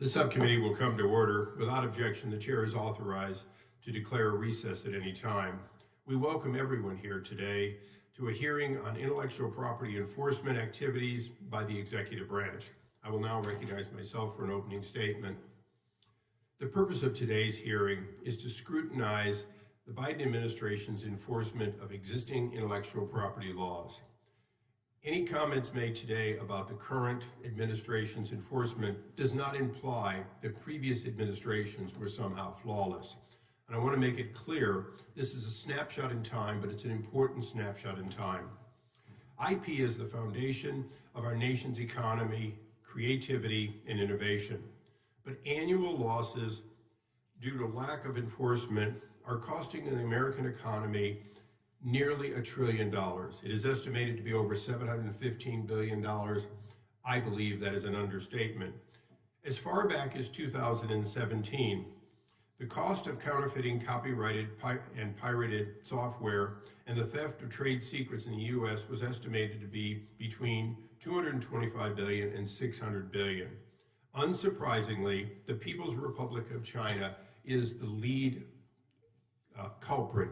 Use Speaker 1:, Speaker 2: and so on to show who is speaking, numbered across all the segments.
Speaker 1: The subcommittee will come to order. Without objection, the chair is authorized to declare a recess at any time. We welcome everyone here today to a hearing on intellectual property enforcement activities by the executive branch. I will now recognize myself for an opening statement. The purpose of today's hearing is to scrutinize the Biden administration's enforcement of existing intellectual property laws. Any comments made today about the current administration's enforcement does not imply that previous administrations were somehow flawless. And I want to make it clear, this is a snapshot in time, but it's an important snapshot in time. IP is the foundation of our nation's economy, creativity, and innovation. But annual losses due to lack of enforcement are costing the American economy nearly $1 trillion. It is estimated to be over $715 billion. I believe that is an understatement. As far back as 2017, the cost of counterfeiting copyrighted and pirated software and the theft of trade secrets in the U.S. was estimated to be between $225 billion and $600 billion. Unsurprisingly, the People's Republic of China is the lead culprit.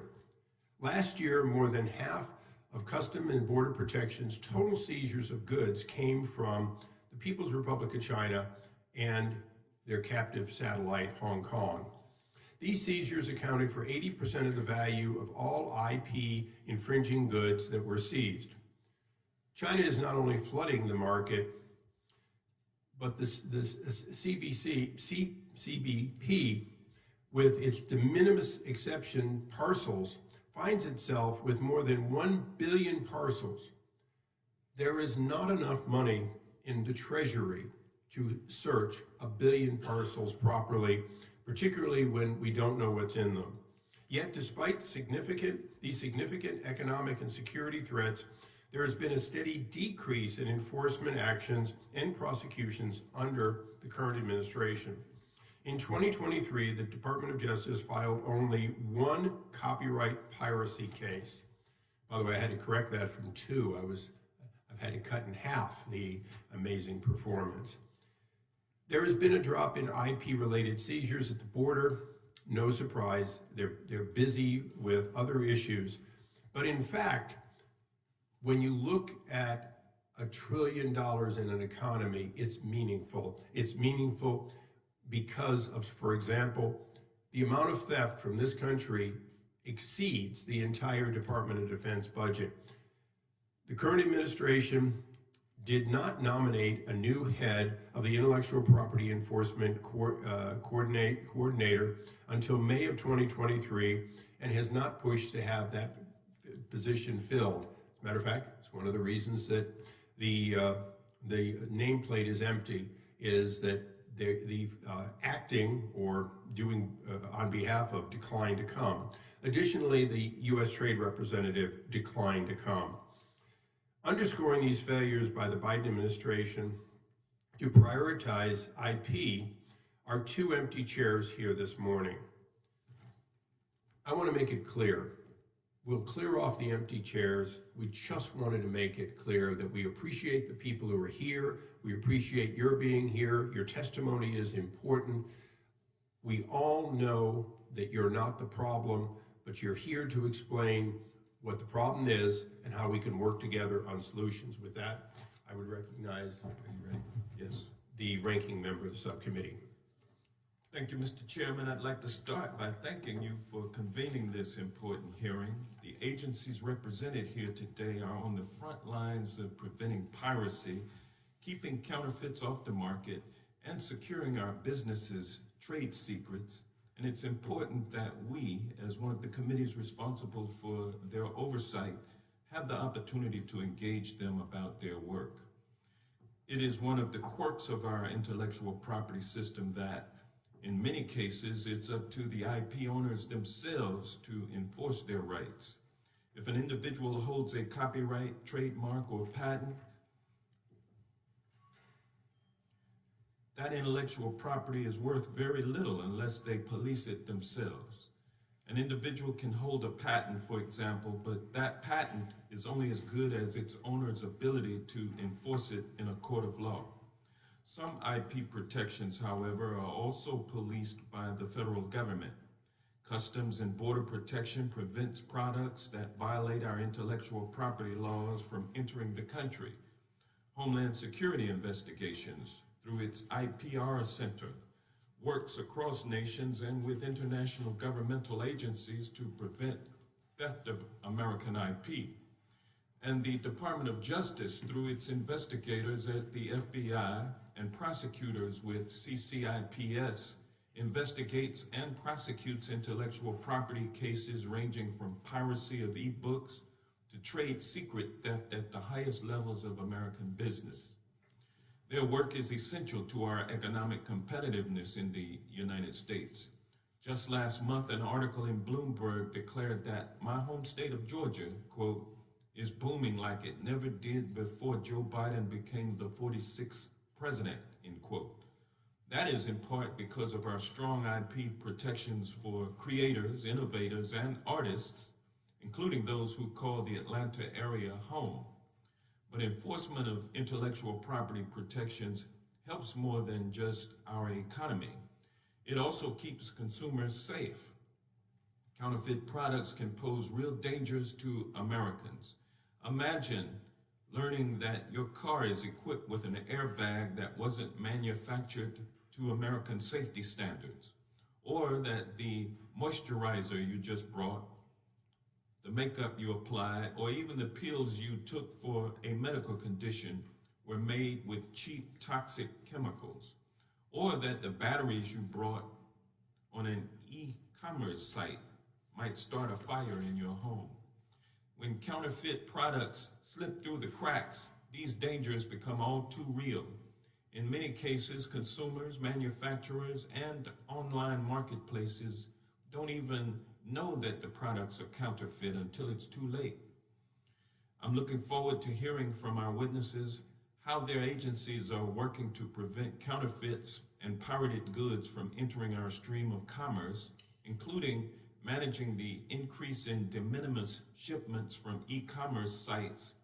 Speaker 1: Last year, more than half of Customs and Border Protection's total seizures of goods came from the People's Republic of China and their captive satellite, Hong Kong. These seizures accounted for 80% of the value of all IP infringing goods that were seized. China is not only flooding the market, but this CBP, with its de minimis exception parcels, finds itself with more than 1 billion parcels. There is not enough money in the Treasury to search 1 billion parcels properly, particularly when we don't know what's in them. Yet, despite these significant economic and security threats, there has been a steady decrease in enforcement actions and prosecutions under the current administration. In 2023, the Department of Justice filed only 1 copyright piracy case. By the way, I had to correct that from 2. I've had to cut in half the amazing performance. There has been a drop in IP-related seizures at the border. No surprise, they're busy with other issues. But in fact, when you look at $1 trillion in an economy, it's meaningful. It's meaningful because of, for example, the amount of theft from this country exceeds the entire Department of Defense budget. The current administration did not nominate a new head of the Intellectual Property Enforcement Coordinator until May of 2023 and has not pushed to have that position filled. As a matter of fact, it's one of the reasons that the nameplate is empty, is that the acting or doing on behalf of declined to come. Additionally, the U.S. Trade Representative declined to come. Underscoring these failures by the Biden administration to prioritize IP are 2 empty chairs here this morning. I want to make it clear. We'll clear off the empty chairs. We just wanted to make it clear that we appreciate the people who are here. We appreciate your being here. Your testimony is important. We all know that you're not the problem, but you're here to explain what the problem is and how we can work together on solutions. With that, I would recognize, are you ready? Yes, the ranking member of the subcommittee.
Speaker 2: Thank you, Mr. Chairman. I'd like to start by thanking you for convening this important hearing. The agencies represented here today are on the front lines of preventing piracy, keeping counterfeits off the market, and securing our businesses' trade secrets. And it's important that we, as one of the committees responsible for their oversight, have the opportunity to engage them about their work. It is one of the quirks of our intellectual property system that in many cases, it's up to the IP owners themselves to enforce their rights. If an individual holds a copyright, trademark, or patent, that intellectual property is worth very little unless they police it themselves. An individual can hold a patent, for example, but that patent is only as good as its owner's ability to enforce it in a court of law. Some IP protections, however, are also policed by the federal government. Customs and Border Protection prevents products that violate our intellectual property laws from entering the country. Homeland Security Investigations, through its IPR Center, works across nations and with international governmental agencies to prevent theft of American IP. And the Department of Justice, through its investigators at the FBI and prosecutors with CCIPS, investigates and prosecutes intellectual property cases ranging from piracy of e-books to trade secret theft at the highest levels of American business. Their work is essential to our economic competitiveness in the United States. Just last month, an article in Bloomberg declared that my home state of Georgia, quote, is booming like it never did before Joe Biden became the 46th president, end quote. That is in part because of our strong IP protections for creators, innovators, and artists, including those who call the Atlanta area home. But enforcement of intellectual property protections helps more than just our economy. It also keeps consumers safe. Counterfeit products can pose real dangers to Americans. Imagine learning that your car is equipped with an airbag that wasn't manufactured to American safety standards, or that the moisturizer you just brought, the makeup you applied, or even the pills you took for a medical condition were made with cheap toxic chemicals, or that the batteries you brought on an e-commerce site might start a fire in your home. When counterfeit products slip through the cracks, these dangers become all too real. In many cases, consumers, manufacturers, and online marketplaces don't even know that the products are counterfeit until it's too late. I'm looking forward to hearing from our witnesses how their agencies are working to prevent counterfeits and pirated goods from entering our stream of commerce, including managing the increase in de minimis shipments from e-commerce sites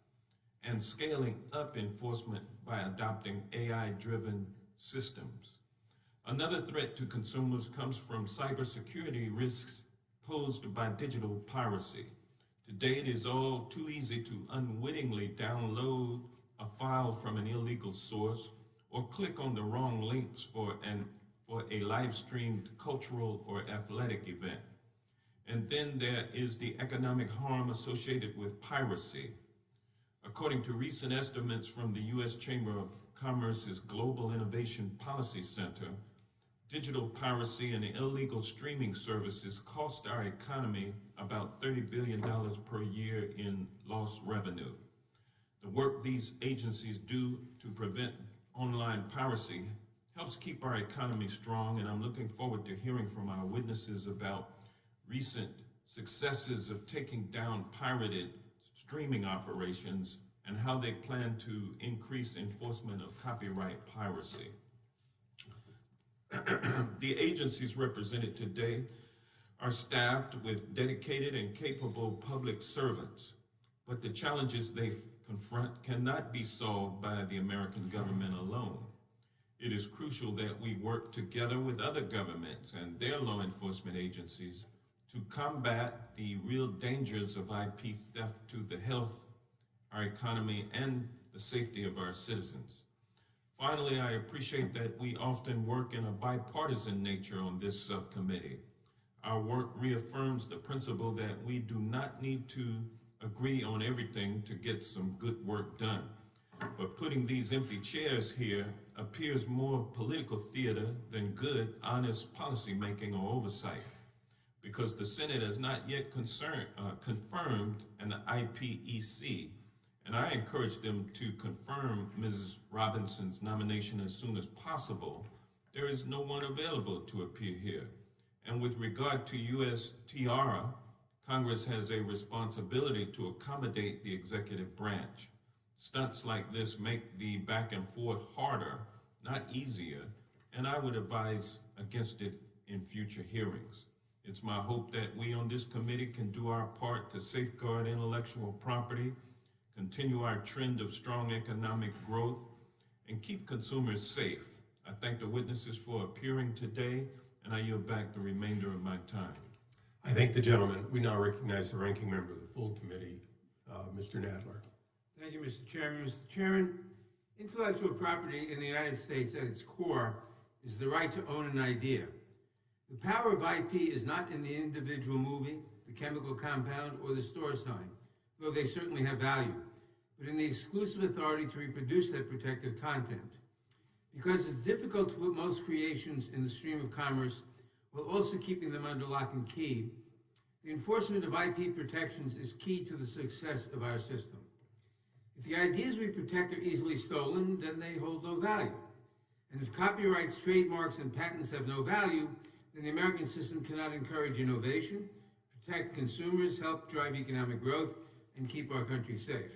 Speaker 2: and scaling up enforcement by adopting AI-driven systems. Another threat to consumers comes from cybersecurity risks posed by digital piracy. Today, it is all too easy to unwittingly download a file from an illegal source or click on the wrong links for a live-streamed cultural or athletic event. And then there is the economic harm associated with piracy. According to recent estimates from the U.S. Chamber of Commerce's Global Innovation Policy Center, digital piracy and illegal streaming services cost our economy about $30 billion per year in lost revenue. The work these agencies do to prevent online piracy helps keep our economy strong, and I'm looking forward to hearing from our witnesses about recent successes of taking down pirated streaming operations and how they plan to increase enforcement of copyright piracy. The agencies represented today are staffed with dedicated and capable public servants, but the challenges they confront cannot be solved by the American government alone. It is crucial that we work together with other governments and their law enforcement agencies to combat the real dangers of IP theft to the health, our economy, and the safety of our citizens. Finally, I appreciate that we often work in a bipartisan nature on this subcommittee. Our work reaffirms the principle that we do not need to agree on everything to get some good work done. But putting these empty chairs here appears more political theater than good, honest policymaking or oversight, because the Senate has not yet confirmed an IPEC, and I encourage them to confirm Mrs. Robinson's nomination as soon as possible. There is no one available to appear here. And with regard to U.S. Tiara, Congress has a responsibility to accommodate the executive branch. Stunts like this make the back and forth harder, not easier, and I would advise against it in future hearings. It's my hope that we on this committee can do our part to safeguard intellectual property, continue our trend of strong economic growth, and keep consumers safe. I thank the witnesses for appearing today, and I yield back the remainder of my time.
Speaker 1: I thank the gentleman. We now recognize the ranking member of the full committee, Mr. Nadler.
Speaker 3: Thank you, Mr. Chairman. Mr. Chairman, intellectual property in the United States at its core is the right to own an idea. The power of IP is not in the individual movie, the chemical compound, or the store sign, though they certainly have value, but in the exclusive authority to reproduce that protected content. Because it's difficult to put most creations in the stream of commerce while also keeping them under lock and key, the enforcement of IP protections is key to the success of our system. If the ideas we protect are easily stolen, then they hold no value. And if copyrights, trademarks, and patents have no value, then the American system cannot encourage innovation, protect consumers, help drive economic growth, and keep our country safe.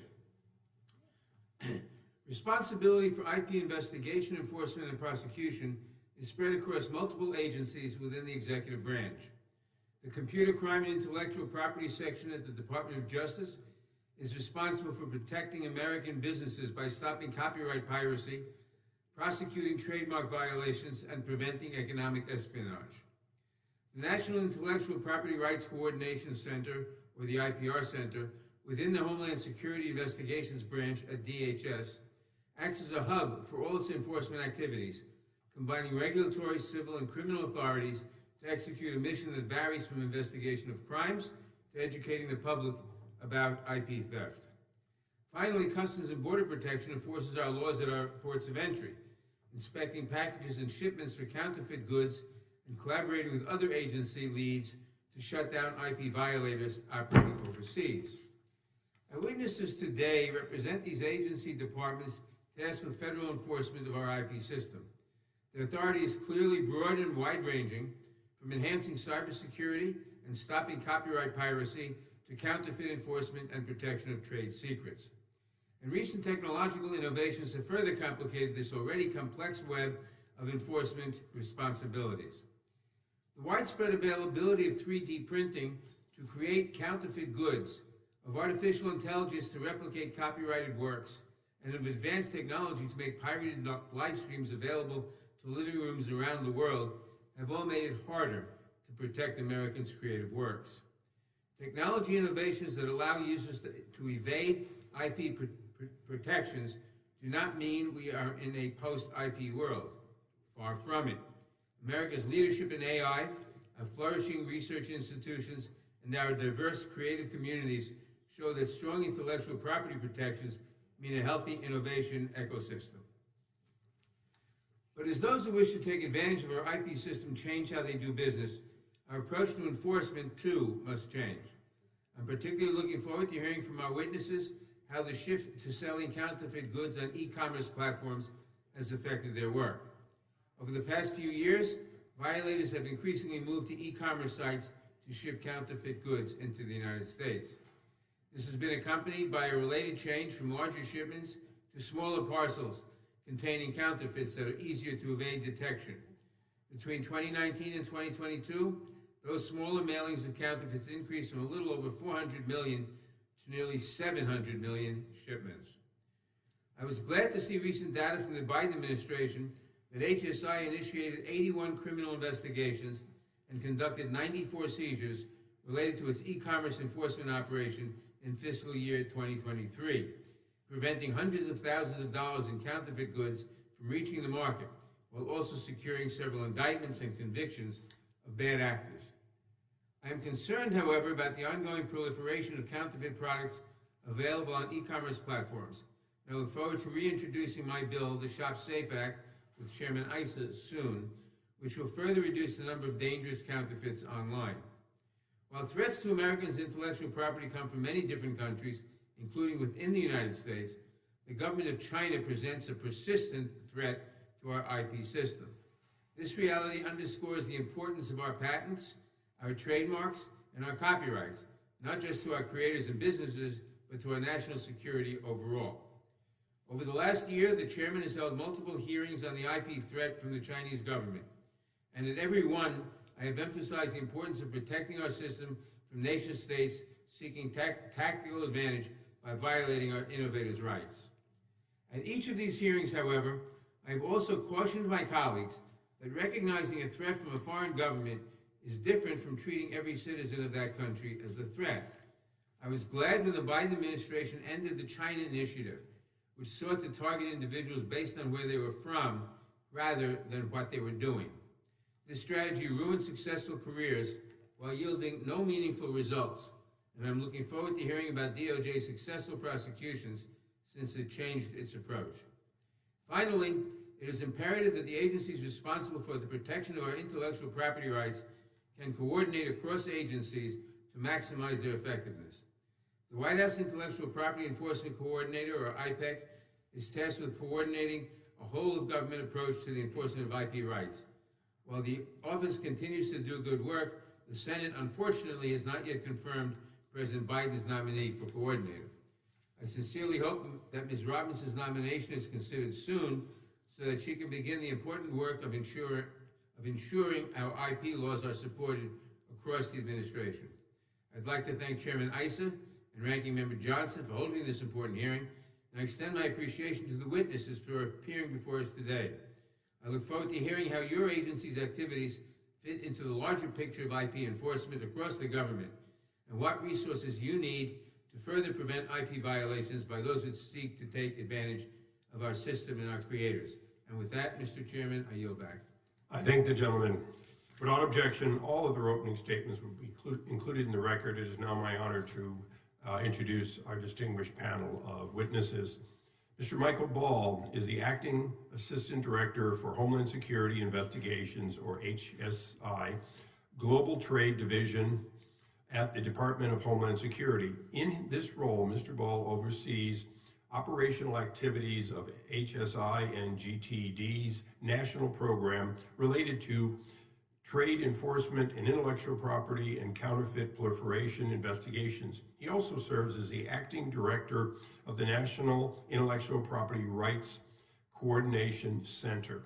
Speaker 3: Responsibility for IP investigation, enforcement, and prosecution is spread across multiple agencies within the executive branch. The Computer Crime and Intellectual Property section at the Department of Justice is responsible for protecting American businesses by stopping copyright piracy, prosecuting trademark violations, and preventing economic espionage. The National Intellectual Property Rights Coordination Center, or the IPR Center, within the Homeland Security Investigations Branch at DHS, acts as a hub for all its enforcement activities, combining regulatory, civil, and criminal authorities to execute a mission that varies from investigation of crimes to educating the public about IP theft. Finally, Customs and Border Protection enforces our laws at our ports of entry, inspecting packages and shipments for counterfeit goods and collaborating with other agency leads to shut down IP violators operating overseas. Our witnesses today represent these agency departments tasked with federal enforcement of our IP system. Their authority is clearly broad and wide-ranging, from enhancing cybersecurity and stopping copyright piracy to counterfeit enforcement and protection of trade secrets. And recent technological innovations have further complicated this already complex web of enforcement responsibilities. The widespread availability of 3D printing to create counterfeit goods, of artificial intelligence to replicate copyrighted works, and of advanced technology to make pirated live streams available to living rooms around the world have all made it harder to protect Americans' creative works. Technology innovations that allow users to evade IP protections do not mean we are in a post-IP world. Far from it. America's leadership in AI, our flourishing research institutions, and our diverse creative communities show that strong intellectual property protections mean a healthy innovation ecosystem. But as those who wish to take advantage of our IP system change how they do business, our approach to enforcement, too, must change. I'm particularly looking forward to hearing from our witnesses how the shift to selling counterfeit goods on e-commerce platforms has affected their work. Over the past few years, violators have increasingly moved to e-commerce sites to ship counterfeit goods into the United States. This has been accompanied by a related change from larger shipments to smaller parcels containing counterfeits that are easier to evade detection. Between 2019 and 2022, those smaller mailings of counterfeits increased from a little over 400 million to nearly 700 million shipments. I was glad to see recent data from the Biden administration that HSI initiated 81 criminal investigations and conducted 94 seizures related to its e-commerce enforcement operation in fiscal year 2023, preventing hundreds of thousands of dollars in counterfeit goods from reaching the market, while also securing several indictments and convictions of bad actors. I am concerned, however, about the ongoing proliferation of counterfeit products available on e-commerce platforms. And I look forward to reintroducing my bill, the Shop Safe Act, with Chairman Issa soon, which will further reduce the number of dangerous counterfeits online. While threats to Americans' intellectual property come from many different countries, including within the United States, the government of China presents a persistent threat to our IP system. This reality underscores the importance of our patents, our trademarks, and our copyrights, not just to our creators and businesses, but to our national security overall. Over the last year, the chairman has held multiple hearings on the IP threat from the Chinese government. And at every one, I have emphasized the importance of protecting our system from nation states seeking tactical advantage by violating our innovators' rights. At each of these hearings, however, I have also cautioned my colleagues that recognizing a threat from a foreign government is different from treating every citizen of that country as a threat. I was glad when the Biden administration ended the China Initiative, which sought to target individuals based on where they were from rather than what they were doing. This strategy ruined successful careers while yielding no meaningful results, and I'm looking forward to hearing about DOJ's successful prosecutions since it changed its approach. Finally, it is imperative that the agencies responsible for the protection of our intellectual property rights can coordinate across agencies to maximize their effectiveness. The White House Intellectual Property Enforcement Coordinator, or IPEC, is tasked with coordinating a whole-of-government approach to the enforcement of IP rights. While the office continues to do good work, the Senate, unfortunately, has not yet confirmed President Biden's nominee for coordinator. I sincerely hope that Ms. Robinson's nomination is considered soon so that she can begin the important work of ensuring our IP laws are supported across the administration. I'd like to thank Chairman Issa and Ranking Member Johnson for holding this important hearing, and I extend my appreciation to the witnesses for appearing before us today. I look forward to hearing how your agency's activities fit into the larger picture of IP enforcement across the government, and what resources you need to further prevent IP violations by those who seek to take advantage of our system and our creators. And with that, Mr. Chairman, I yield back.
Speaker 1: I thank the gentleman. Without objection, all of their opening statements will be included in the record. It is now my honor to introduce our distinguished panel of witnesses. Mr. Michael Ball is the Acting Assistant Director for Homeland Security Investigations, or HSI, Global Trade Division at the Department of Homeland Security. In this role, Mr. Ball oversees operational activities of HSI and GTD's national program related to trade enforcement and intellectual property and counterfeit proliferation investigations. He also serves as the acting director of the National Intellectual Property Rights Coordination Center.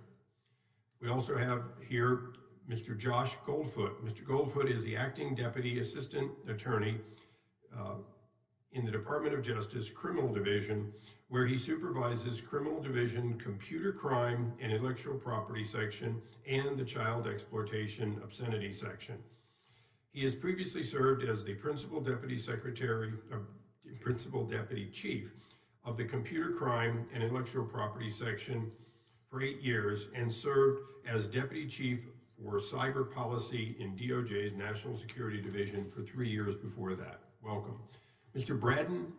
Speaker 1: We also have here Mr. Josh Goldfoot. Mr. Goldfoot is the acting deputy assistant attorney in the Department of Justice Criminal Division, where he supervises Criminal Division Computer Crime and Intellectual Property Section and the Child Exploitation Obscenity Section. He has previously served as the Principal Deputy Chief of the Computer Crime and Intellectual Property Section for 8 years and served as Deputy Chief for Cyber Policy in DOJ's National Security Division for 3 years before that. Welcome. Mr.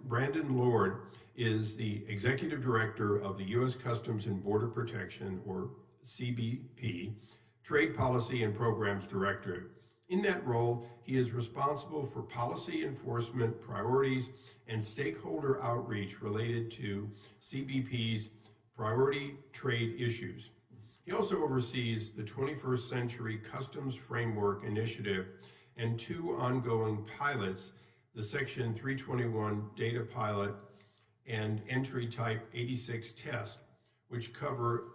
Speaker 1: Brandon Lord is the Executive Director of the U.S. Customs and Border Protection, or CBP, Trade Policy and Programs Directorate. In that role, he is responsible for policy enforcement priorities and stakeholder outreach related to CBP's priority trade issues. He also oversees the 21st Century Customs Framework Initiative and 2 ongoing pilots, the Section 321 Data Pilot and Entry Type 86 Test, which cover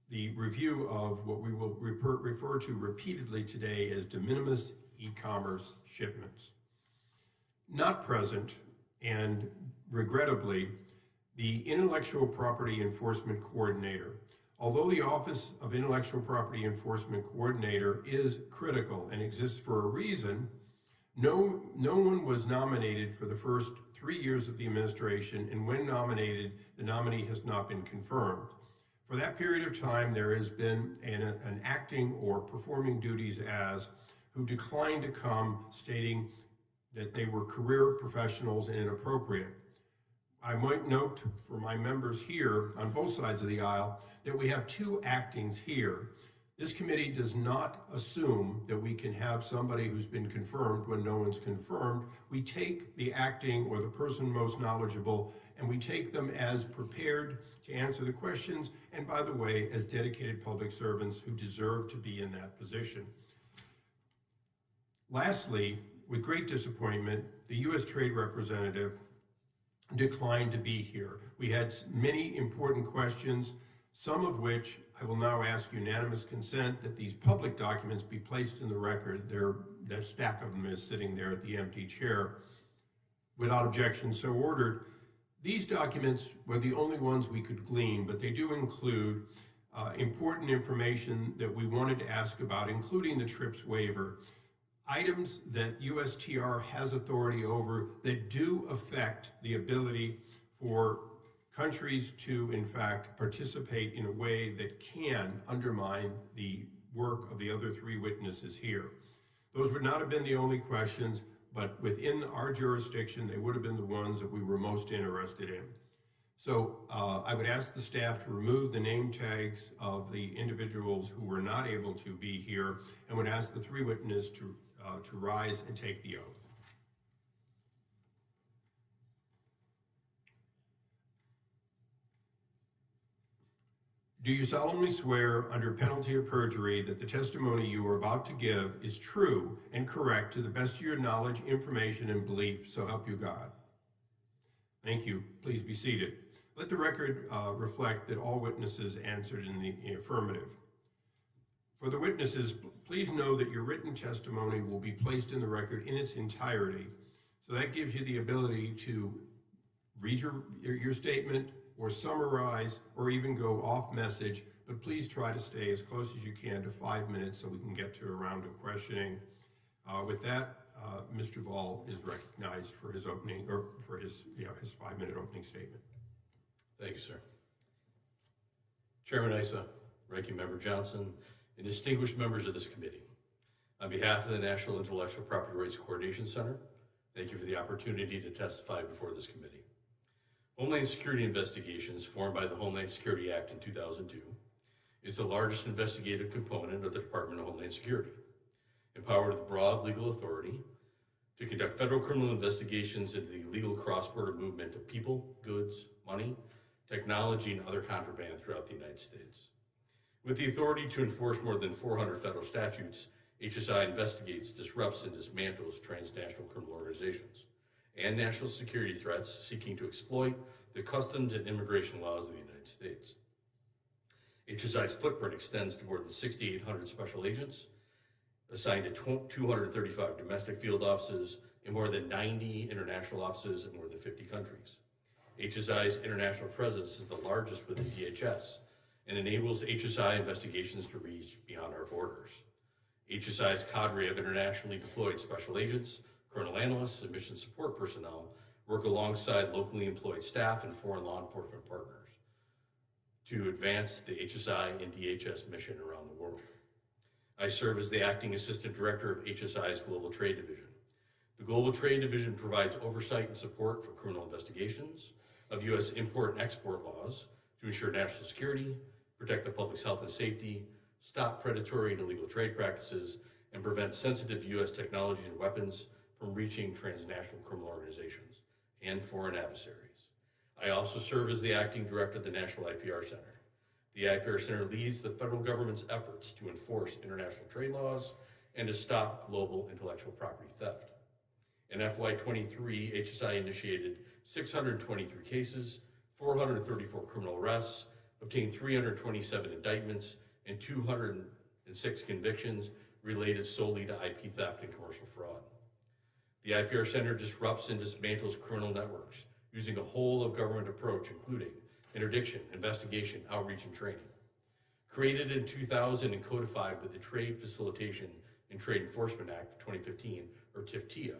Speaker 1: the review of what we will refer to repeatedly today as de minimis e-commerce shipments. Not present, and regrettably, the Intellectual Property Enforcement Coordinator. Although the Office of Intellectual Property Enforcement Coordinator is critical and exists for a reason, no one was nominated for the first 3 years of the administration, and when nominated, the nominee has not been confirmed. For that period of time, there has been an acting or performing duties as who declined to come, stating that they were career professionals and inappropriate. I might note for my members here on both sides of the aisle that we have 2 actings here. This committee does not assume that we can have somebody who's been confirmed when no one's confirmed. We take the acting or the person most knowledgeable, and we take them as prepared to answer the questions, and by the way, as dedicated public servants who deserve to be in that position. Lastly, with great disappointment, the U.S. Trade Representative declined to be here. We had many important questions, some of which I will now ask unanimous consent that these public documents be placed in the record. That stack of them is sitting there at the empty chair. Without objection, so ordered. These documents were the only ones we could glean, but they do include important information that we wanted to ask about, including the TRIPS waiver, items that USTR has authority over that do affect the ability for countries to, in fact, participate in a way that can undermine the work of the other three witnesses here. Those would not have been the only questions, but within our jurisdiction, they would have been the ones that we were most interested in. So I would ask the staff to remove the name tags of the individuals who were not able to be here, and would ask the three witnesses to rise and take the oath. Do you solemnly swear under penalty of perjury that the testimony you are about to give is true and correct to the best of your knowledge, information, and belief, so help you God? Thank you. Please be seated. Let the record reflect that all witnesses answered in the affirmative. For the witnesses, please know that your written testimony will be placed in the record in its entirety. So that gives you the ability to read your statement, or summarize, or even go off message, but please try to stay as close as you can to 5 minutes so we can get to a round of questioning. With that, Mr. Ball is recognized for his opening, or for his 5-minute opening statement.
Speaker 4: Thank you, sir. Chairman Issa, Ranking Member Johnson, and distinguished members of this committee, on behalf of the National Intellectual Property Rights Coordination Center, thank you for the opportunity to testify before this committee. Homeland Security Investigations, formed by the Homeland Security Act in 2002, is the largest investigative component of the Department of Homeland Security, empowered with broad legal authority to conduct federal criminal investigations into the illegal cross-border movement of people, goods, money, technology, and other contraband throughout the United States. With the authority to enforce more than 400 federal statutes, HSI investigates, disrupts, and dismantles transnational criminal organizations and national security threats seeking to exploit the customs and immigration laws of the United States. HSI's footprint extends to more than 6,800 special agents, assigned to 235 domestic field offices, and more than 90 international offices in more than 50 countries. HSI's international presence is the largest within DHS and enables HSI investigations to reach beyond our borders. HSI's cadre of internationally deployed special agents, colonel analysts, and mission support personnel work alongside locally employed staff and foreign law enforcement partners to advance the HSI and DHS mission around the world. I serve as the Acting Assistant Director of HSI's Global Trade Division. The Global Trade Division provides oversight and support for criminal investigations of U.S. import and export laws to ensure national security, protect the public's health and safety, stop predatory and illegal trade practices, and prevent sensitive U.S. technologies and weapons from reaching transnational criminal organizations and foreign adversaries. I also serve as the Acting Director of the National IPR Center. The IPR Center leads the federal government's efforts to enforce international trade laws and to stop global intellectual property theft. In FY23, HSI initiated 623 cases, 434 criminal arrests, obtained 327 indictments, and 206 convictions related solely to IP theft and commercial fraud. The IPR Center disrupts and dismantles criminal networks using a whole-of-government approach, including interdiction, investigation, outreach, and training. Created in 2000 and codified with the Trade Facilitation and Trade Enforcement Act of 2015, or TFTIA,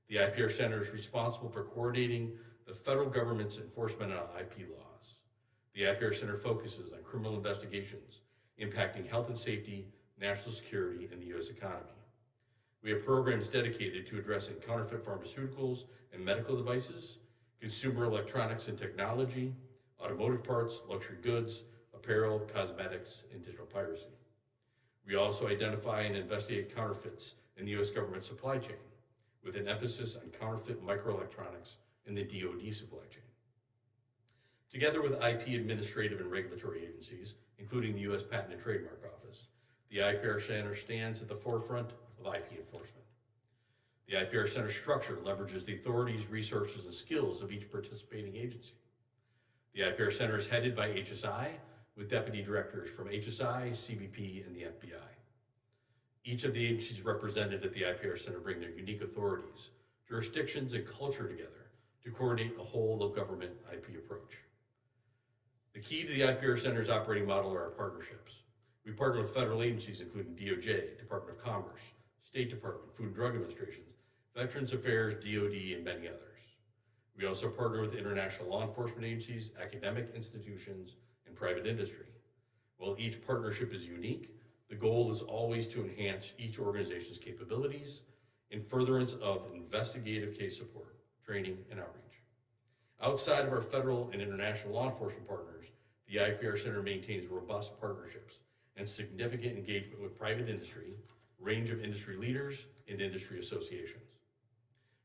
Speaker 4: the IPR Center is responsible for coordinating the federal government's enforcement of IP laws. The IPR Center focuses on criminal investigations impacting health and safety, national security, and the U.S. economy. We have programs dedicated to addressing counterfeit pharmaceuticals and medical devices, consumer electronics and technology, automotive parts, luxury goods, apparel, cosmetics, and digital piracy. We also identify and investigate counterfeits in the U.S. government supply chain, with an emphasis on counterfeit microelectronics in the DoD supply chain. Together with IP administrative and regulatory agencies, including the U.S. Patent and Trademark Office, the IPR Center stands at the forefront of IP enforcement. The IPR Center structure leverages the authorities, resources, and skills of each participating agency. The IPR Center is headed by HSI, with deputy directors from HSI, CBP, and the FBI. Each of the agencies represented at the IPR Center bring their unique authorities, jurisdictions, and culture together to coordinate a whole-of-government IP approach. The key to the IPR Center's operating model are our partnerships. We partner with federal agencies including DOJ, Department of Commerce, State Department, Food and Drug Administration, Veterans Affairs, DoD, and many others. We also partner with international law enforcement agencies, academic institutions, and private industry. While each partnership is unique, the goal is always to enhance each organization's capabilities in furtherance of investigative case support, training, and outreach. Outside of our federal and international law enforcement partners, the IPR Center maintains robust partnerships and significant engagement with private industry, range of industry leaders, and industry associations.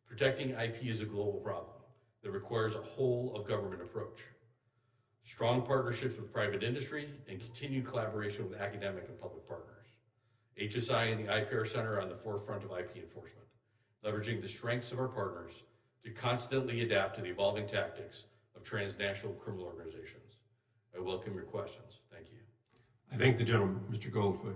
Speaker 4: Protecting IP is a global problem that requires a whole-of-government approach. Strong partnerships with private industry and continued collaboration with academic and public partners. HSI and the IPR Center are on the forefront of IP enforcement, leveraging the strengths of our partners to constantly adapt to the evolving tactics of transnational criminal organizations. I welcome your questions. Thank you.
Speaker 1: I thank the gentleman, Mr. Goldfoot.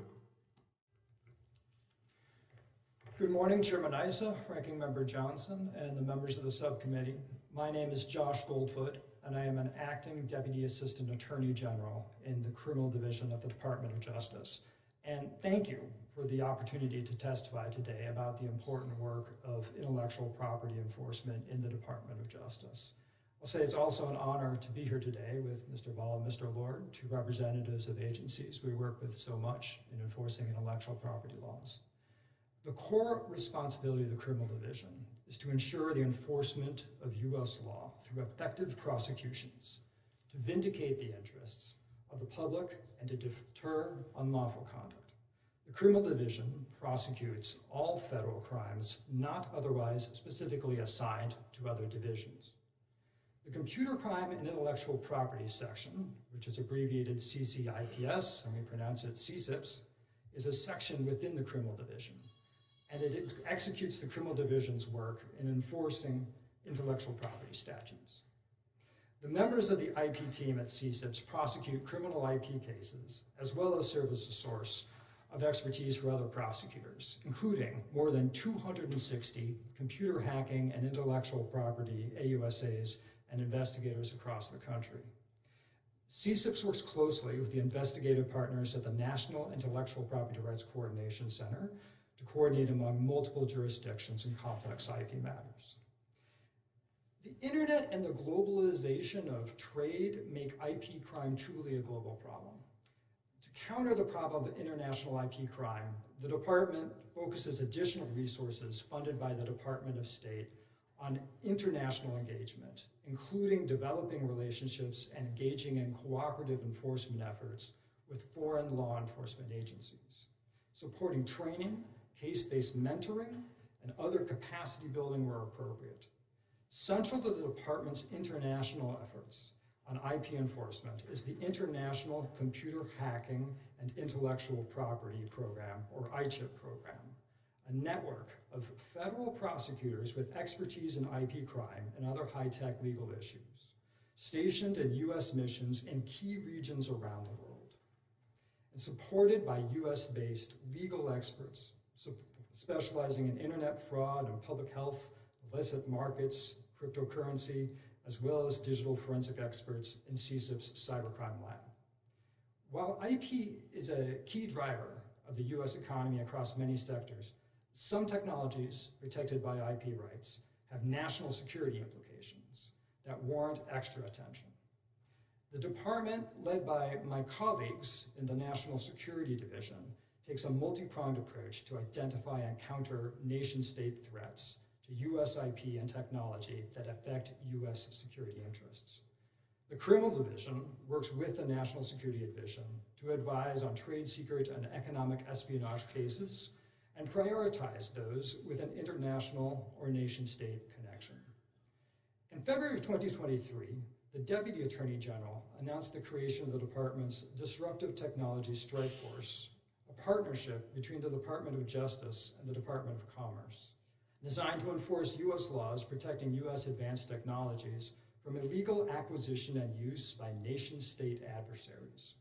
Speaker 5: Good morning, Chairman Issa, Ranking Member Johnson, and the members of the subcommittee. My name is Josh Goldfoot, and I am an acting Deputy Assistant Attorney General in the Criminal Division of the Department of Justice. And thank you for the opportunity to testify today about the important work of intellectual property enforcement in the Department of Justice. I'll say it's also an honor to be here today with Mr. Ball and Mr. Lord, two representatives of agencies we work with so much in enforcing intellectual property laws. The core responsibility of the Criminal Division is to ensure the enforcement of U.S. law through effective prosecutions, to vindicate the interests of the public and to deter unlawful conduct. The Criminal Division prosecutes all federal crimes not otherwise specifically assigned to other divisions. The Computer Crime and Intellectual Property section, which is abbreviated CCIPS, and we pronounce it CSIPS, is a section within the Criminal Division, and it executes the Criminal Division's work in enforcing intellectual property statutes. The members of the IP team at CSIPS prosecute criminal IP cases, as well as serve as a source of expertise for other prosecutors, including more than 260 computer hacking and intellectual property AUSAs and investigators across the country. CSIPS works closely with the investigative partners at the National Intellectual Property Rights Coordination Center to coordinate among multiple jurisdictions in complex IP matters. The internet and the globalization of trade make IP crime truly a global problem. To counter the problem of international IP crime, the department focuses additional resources funded by the Department of State on international engagement, including developing relationships and engaging in cooperative enforcement efforts with foreign law enforcement agencies, supporting training, case-based mentoring, and other capacity building where appropriate. Central to the department's international efforts on IP enforcement is the International Computer Hacking and Intellectual Property Program, or ICHIP program, a network of federal prosecutors with expertise in IP crime and other high-tech legal issues, stationed in U.S. missions in key regions around the world, and supported by U.S.-based legal experts specializing in internet fraud and public health, illicit markets, cryptocurrency, as well as digital forensic experts in CSIP's Cybercrime Lab. While IP is a key driver of the U.S. economy across many sectors, some technologies protected by IP rights have national security implications that warrant extra attention. The department, led by my colleagues in the National Security Division, takes a multi-pronged approach to identify and counter nation-state threats to U.S. IP and technology that affect U.S. security interests. The Criminal Division works with the National Security Division to advise on trade secret and economic espionage cases and prioritize those with an international or nation-state connection. In February of 2023, the Deputy Attorney General announced the creation of the department's Disruptive Technology Strike Force, a partnership between the Department of Justice and the Department of Commerce, designed to enforce U.S. laws protecting U.S. advanced technologies from illegal acquisition and use by nation-state adversaries.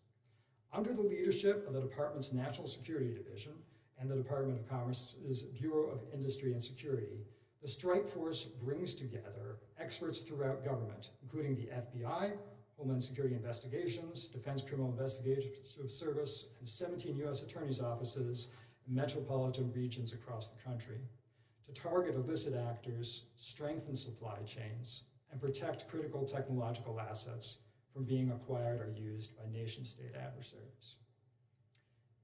Speaker 5: Under the leadership of the department's National Security Division and the Department of Commerce's Bureau of Industry and Security, the The strike force brings together experts throughout government, including the FBI, Homeland Security Investigations, Defense Criminal Investigative Service, and 17 U.S. Attorney's offices in metropolitan regions across the country to target illicit actors, strengthen supply chains, and protect critical technological assets from being acquired or used by nation-state adversaries.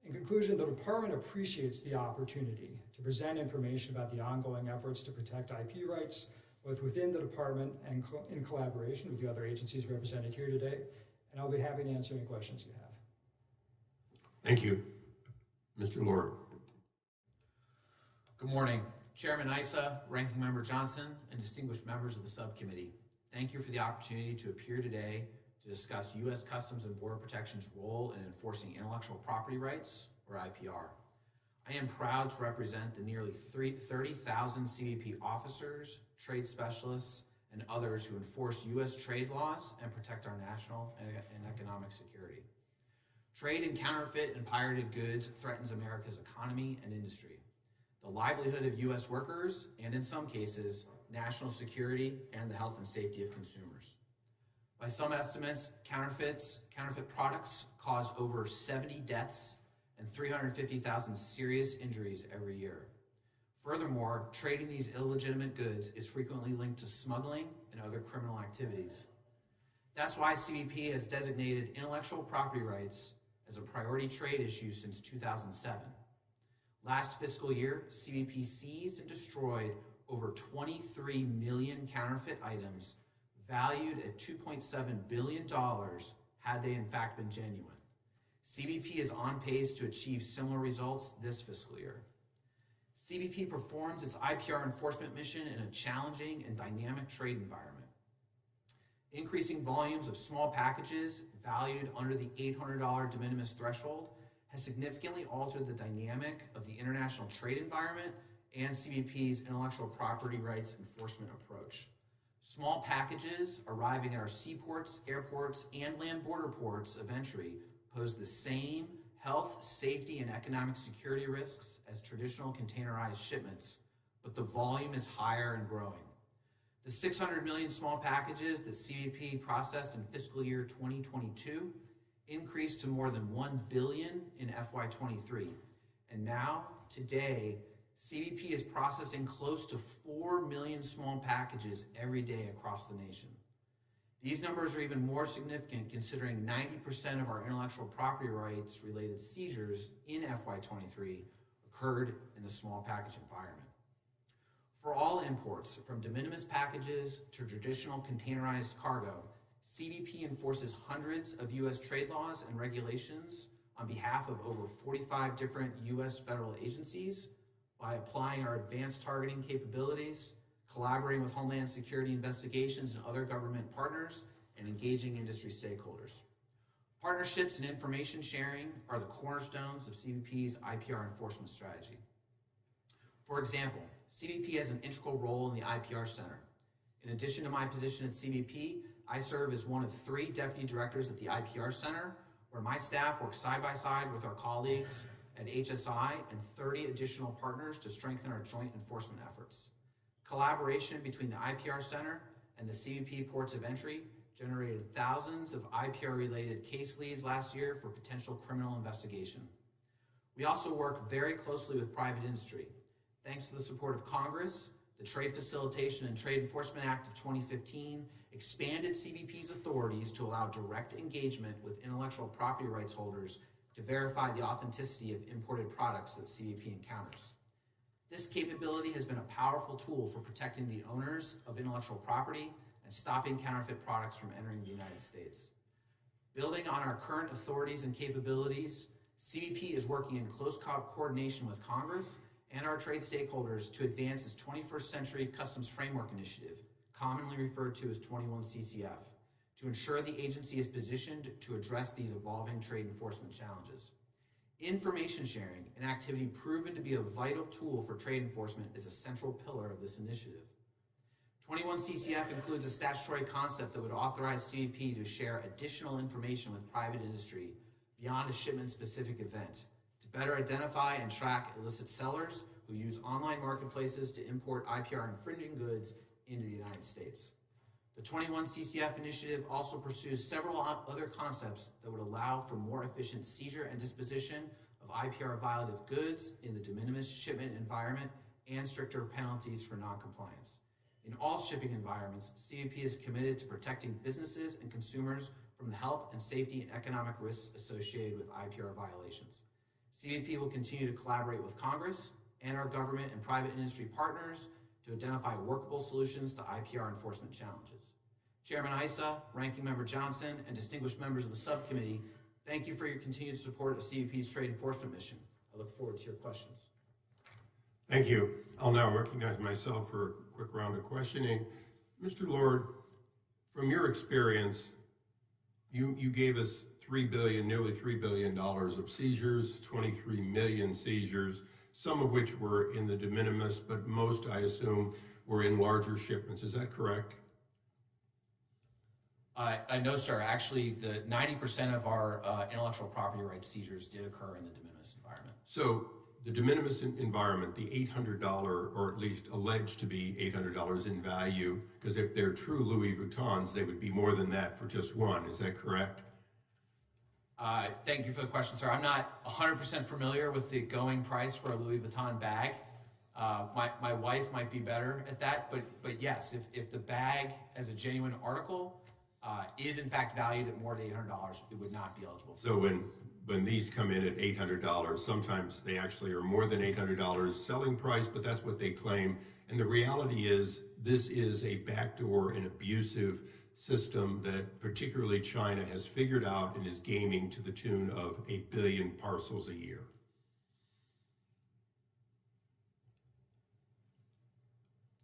Speaker 5: In conclusion, the department appreciates the opportunity to present information about the ongoing efforts to protect IP rights, both within the department and in collaboration with the other agencies represented here today, and I'll be happy to answer any questions you have.
Speaker 1: Thank you. Mr. Lord.
Speaker 6: Good morning. Chairman Issa, Ranking Member Johnson, and distinguished members of the subcommittee. Thank you for the opportunity to appear today to discuss U.S. Customs and Border Protection's role in enforcing intellectual property rights, or IPR. I am proud to represent the nearly 30,000 CBP officers, trade specialists, and others who enforce U.S. trade laws and protect our national and economic security. Trade in counterfeit and pirated goods threatens America's economy and industry, the livelihood of U.S. workers, and in some cases, national security and the health and safety of consumers. By some estimates, counterfeit products cause over 70 deaths and 350,000 serious injuries every year. Furthermore, trading these illegitimate goods is frequently linked to smuggling and other criminal activities. That's why CBP has designated intellectual property rights as a priority trade issue since 2007. Last fiscal year, CBP seized and destroyed over 23 million counterfeit items valued at $2.7 billion had they in fact been genuine. CBP is on pace to achieve similar results this fiscal year. CBP performs its IPR enforcement mission in a challenging and dynamic trade environment. Increasing volumes of small packages valued under the $800 de minimis threshold has significantly altered the dynamic of the international trade environment and CBP's intellectual property rights enforcement approach. Small packages arriving at our seaports, airports, and land border ports of entry pose the same health, safety, and economic security risks as traditional containerized shipments, but the volume is higher and growing. The 600 million small packages that CBP processed in fiscal year 2022 increased to more than 1 billion in FY23. And now, today, CBP is processing close to 4 million small packages every day across the nation. These numbers are even more significant considering 90% of our intellectual property rights related seizures in FY23 occurred in the small package environment. For all imports, from de minimis packages to traditional containerized cargo, CBP enforces hundreds of U.S. trade laws and regulations on behalf of over 45 different U.S. federal agencies by applying our advanced targeting capabilities, collaborating with Homeland Security Investigations and other government partners, and engaging industry stakeholders. Partnerships and information sharing are the cornerstones of CBP's IPR enforcement strategy. For example, CBP has an integral role in the IPR Center. In addition to my position at CBP, I serve as one of 3 deputy directors at the IPR Center, where my staff works side by side with our colleagues at HSI and 30 additional partners to strengthen our joint enforcement efforts. Collaboration between the IPR Center and the CBP ports of entry generated thousands of IPR-related case leads last year for potential criminal investigation. We also work very closely with private industry. Thanks to the support of Congress, the Trade Facilitation and Trade Enforcement Act of 2015 expanded CBP's authorities to allow direct engagement with intellectual property rights holders to verify the authenticity of imported products that CBP encounters. This capability has been a powerful tool for protecting the owners of intellectual property and stopping counterfeit products from entering the United States. Building on our current authorities and capabilities, CBP is working in close coordination with Congress and our trade stakeholders to advance its 21st Century Customs Framework Initiative, commonly referred to as 21CCF, to ensure the agency is positioned to address these evolving trade enforcement challenges. Information sharing, an activity proven to be a vital tool for trade enforcement, is a central pillar of this initiative. 21CCF includes a statutory concept that would authorize CBP to share additional information with private industry beyond a shipment-specific event to better identify and track illicit sellers who use online marketplaces to import IPR infringing goods into the United States. The 21 CCF initiative also pursues several other concepts that would allow for more efficient seizure and disposition of IPR violative goods in the de minimis shipment environment and stricter penalties for noncompliance. In all shipping environments, CBP is committed to protecting businesses and consumers from the health and safety and economic risks associated with IPR violations. CBP will continue to collaborate with Congress and our government and private industry partners to identify workable solutions to IPR enforcement challenges. Chairman Issa, Ranking Member Johnson, and distinguished members of the subcommittee, thank you for your continued support of CBP's trade enforcement mission. I look forward to your questions.
Speaker 1: Thank you. I'll now recognize myself for a quick round of questioning. Mr. Lord, from your experience, you gave us nearly $3 billion of seizures, 23 million seizures, some of which were in the de minimis, but most, I assume, were in larger shipments. Is that correct?
Speaker 6: No, sir. Actually, the 90% of our intellectual property rights seizures did occur in the de minimis environment.
Speaker 1: So the de minimis environment, the $800, or at least alleged to be $800 in value, because if they're true Louis Vuittons, they would be more than that for just one. Is that correct?
Speaker 6: Thank you for the question, sir. I'm not 100% familiar with the going price for a Louis Vuitton bag. My wife might be better at that, but yes, if the bag as a genuine article is in fact valued at more than $800, it would not be eligible.
Speaker 1: So when these come in at $800, sometimes they actually are more than $800 selling price, but that's what they claim. And the reality is this is a backdoor and abusive system that particularly China has figured out and is gaming to the tune of 8 billion parcels a year.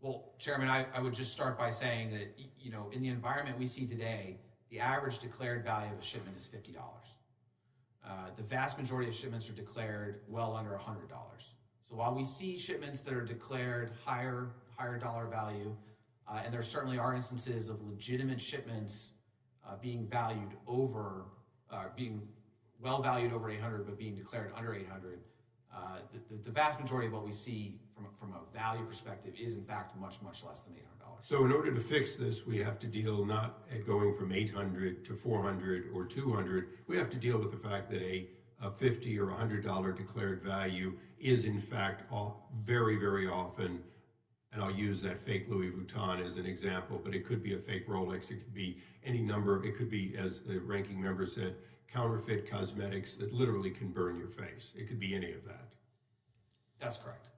Speaker 6: Well, Chairman, I would just start by saying that, you know, in the environment we see today, the average declared value of a shipment is $50. The vast majority of shipments are declared well under $100. So while we see shipments that are declared higher dollar value, and there certainly are instances of legitimate shipments being valued over, being well valued over 800, but being declared under 800, the vast majority of what we see from a value perspective is in fact much less than $800.
Speaker 1: So in order to fix this, we have to deal not at going from 800 to 400 or 200. We have to deal with the fact that a $50 or $100 declared value is in fact very often, and I'll use that fake Louis Vuitton as an example, but it could be a fake Rolex, it could be any number, it could be, as the ranking member said, counterfeit cosmetics that literally can burn your face. It could be any of that.
Speaker 6: That's correct.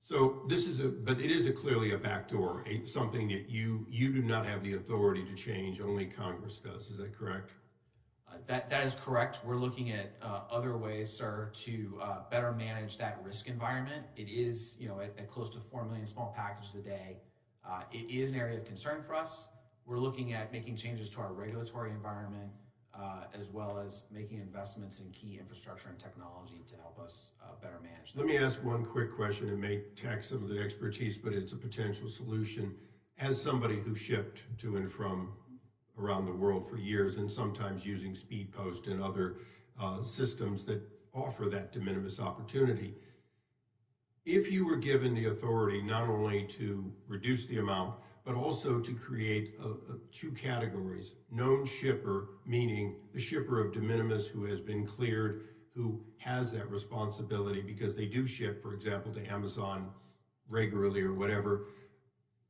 Speaker 1: So this is but it is clearly a backdoor, something that you do not have the authority to change, only Congress does. Is that correct?
Speaker 6: That is correct. We're looking at other ways, sir, to better manage that risk environment. It is, you know, at close to 4 million small packages a day. It is an area of concern for us. We're looking at making changes to our regulatory environment, as well as making investments in key infrastructure and technology to help us better manage that.
Speaker 1: Let me ask one quick question. It may tax some of the expertise, but it's a potential solution. As somebody who shipped to and from around the world for years, and sometimes using Speed Post and other systems that offer that de minimis opportunity, if you were given the authority not only to reduce the amount, but also to create two categories: known shipper, meaning the shipper of de minimis who has been cleared, who has that responsibility because they do ship, for example, to Amazon regularly or whatever,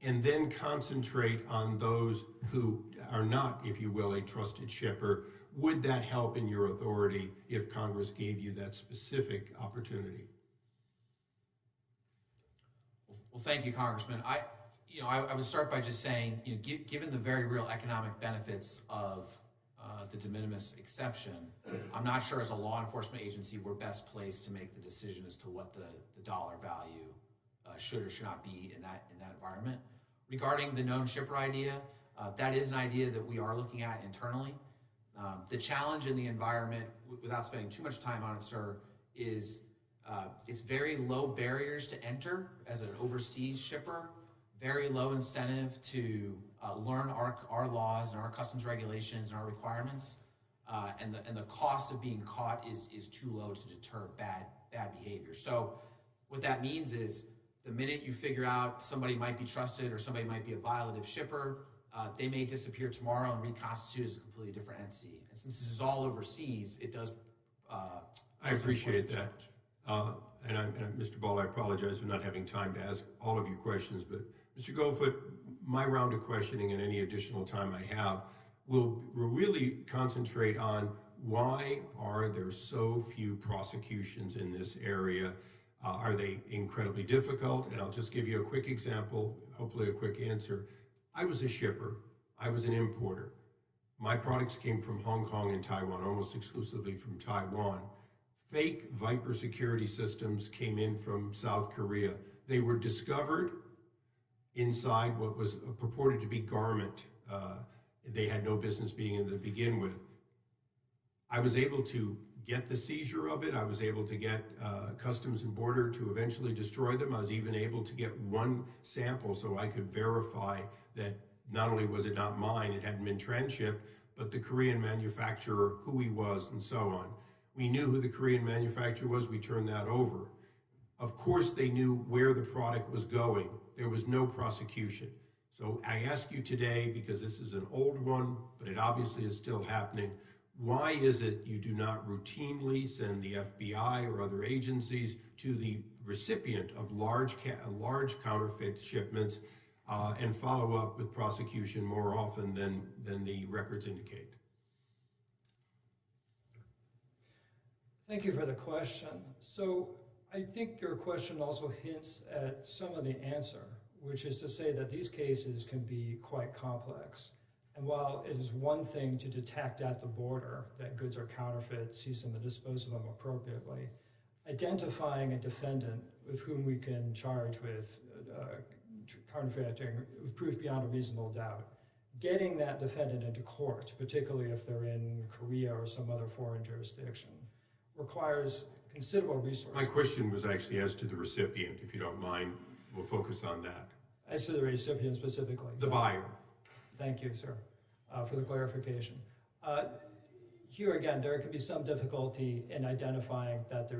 Speaker 1: and then concentrate on those who are not, if you will, a trusted shipper. Would that help in your authority if Congress gave you that specific opportunity?
Speaker 6: Well, thank you, Congressman. I would start by just saying, you know, given the very real economic benefits of the de minimis exception, I'm not sure as a law enforcement agency we're best placed to make the decision as to what the dollar value should or should not be in that environment. Regarding the known shipper idea, that is an idea that we are looking at internally. The challenge in the environment, without spending too much time on it, sir, is it's very low barriers to enter as an overseas shipper, very low incentive to learn our laws and our customs regulations and our requirements, and the cost of being caught is too low to deter bad behavior. So What that means is the minute you figure out somebody might be trusted or somebody might be a violative shipper, they may disappear tomorrow and reconstitute as a completely different entity. And since this is all overseas, it does.
Speaker 1: I appreciate that. Mr. Ball, I apologize for not having time to ask all of your questions, but Mr. Goldfoot, my round of questioning and any additional time I have will really concentrate on why are there so few prosecutions in this area? Are they incredibly difficult? And I'll just give you a quick example, hopefully a quick answer. I was a shipper. I was an importer. My products came from Hong Kong and Taiwan, almost exclusively from Taiwan. Fake Viper security systems came in from South Korea. They were discovered inside what was purported to be garment. They had no business being in to begin with. I was able to get the seizure of it. I was able to get Customs and Border to eventually destroy them. I was even able to get one sample so I could verify that not only was it not mine, it hadn't been transshipped, but the Korean manufacturer, who he was, and so on. We knew who the Korean manufacturer was. We turned that over. Of course, they knew where the product was going. There was no prosecution. So I ask you today, because this is an old one, but it obviously is still happening, why is it you do not routinely send the FBI or other agencies to the recipient of large counterfeit shipments and follow up with prosecution more often than the records indicate?
Speaker 5: Thank you for the question. So I think your question also hints at some of the answer, which is to say that these cases can be quite complex. And while it is one thing to detect at the border that goods are counterfeit, seize them and dispose of them appropriately, identifying a defendant with whom we can charge with counterfeiting with proof beyond a reasonable doubt, getting that defendant into court, particularly if they're in Korea or some other foreign jurisdiction, requires considerable resources.
Speaker 1: My question was actually as to the recipient, if you don't mind. We'll focus on that.
Speaker 5: As to the recipient specifically?
Speaker 1: The buyer.
Speaker 5: Thank you, sir, for the clarification. Here again, there can be some difficulty in identifying that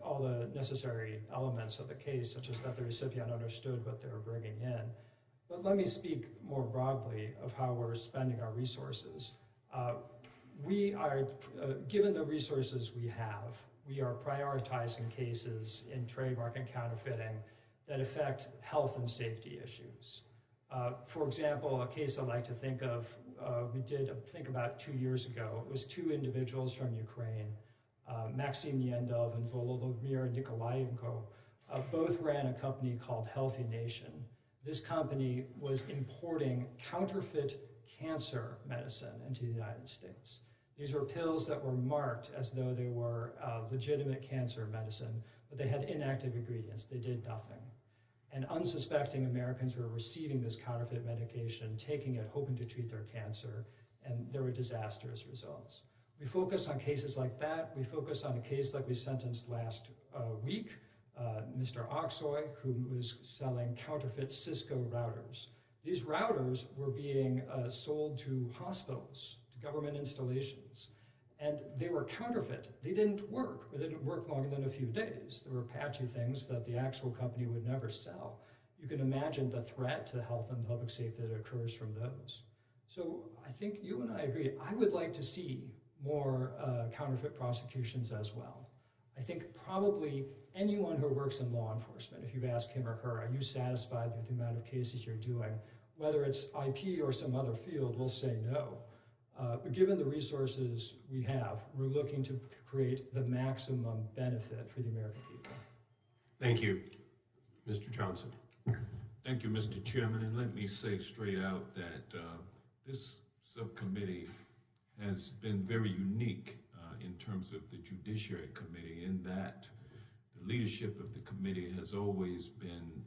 Speaker 5: all the necessary elements of the case, such as that the recipient understood what they were bringing in. But let me speak more broadly of how we're spending our resources. We are, given the resources we have, we are prioritizing cases in trademark and counterfeiting that affect health and safety issues. For example, a case I like to think of, we did think about 2 years ago. It was two individuals from Ukraine, Maxim Yendov and Volodymyr Nikolayenko. Both ran a company called Healthy Nation. This company was importing counterfeit cancer medicine into the United States. These were pills that were marked as though they were legitimate cancer medicine, but they had inactive ingredients. They did nothing. And unsuspecting Americans were receiving this counterfeit medication, taking it, hoping to treat their cancer, and there were disastrous results. We focus on cases like that. We focus on a case like we sentenced last week, Mr. Oksoy, who was selling counterfeit Cisco routers. These routers were being sold to hospitals, to government installations, and they were counterfeit. They didn't work, or they didn't work longer than a few days. There were patchy things that the actual company would never sell. You can imagine the threat to health and public safety that occurs from those. So I think you and I agree. I would like to see more counterfeit prosecutions as well. I think probably anyone who works in law enforcement, if you ask him or her, are you satisfied with the amount of cases you're doing, whether it's IP or some other field, will say no. But given the resources we have, we're looking to create the maximum benefit for the American people.
Speaker 1: Thank you. Mr. Johnson.
Speaker 2: Thank you, Mr. Chairman, and let me say straight out that this subcommittee has been very unique in terms of the Judiciary Committee, in that the leadership of the committee has always been,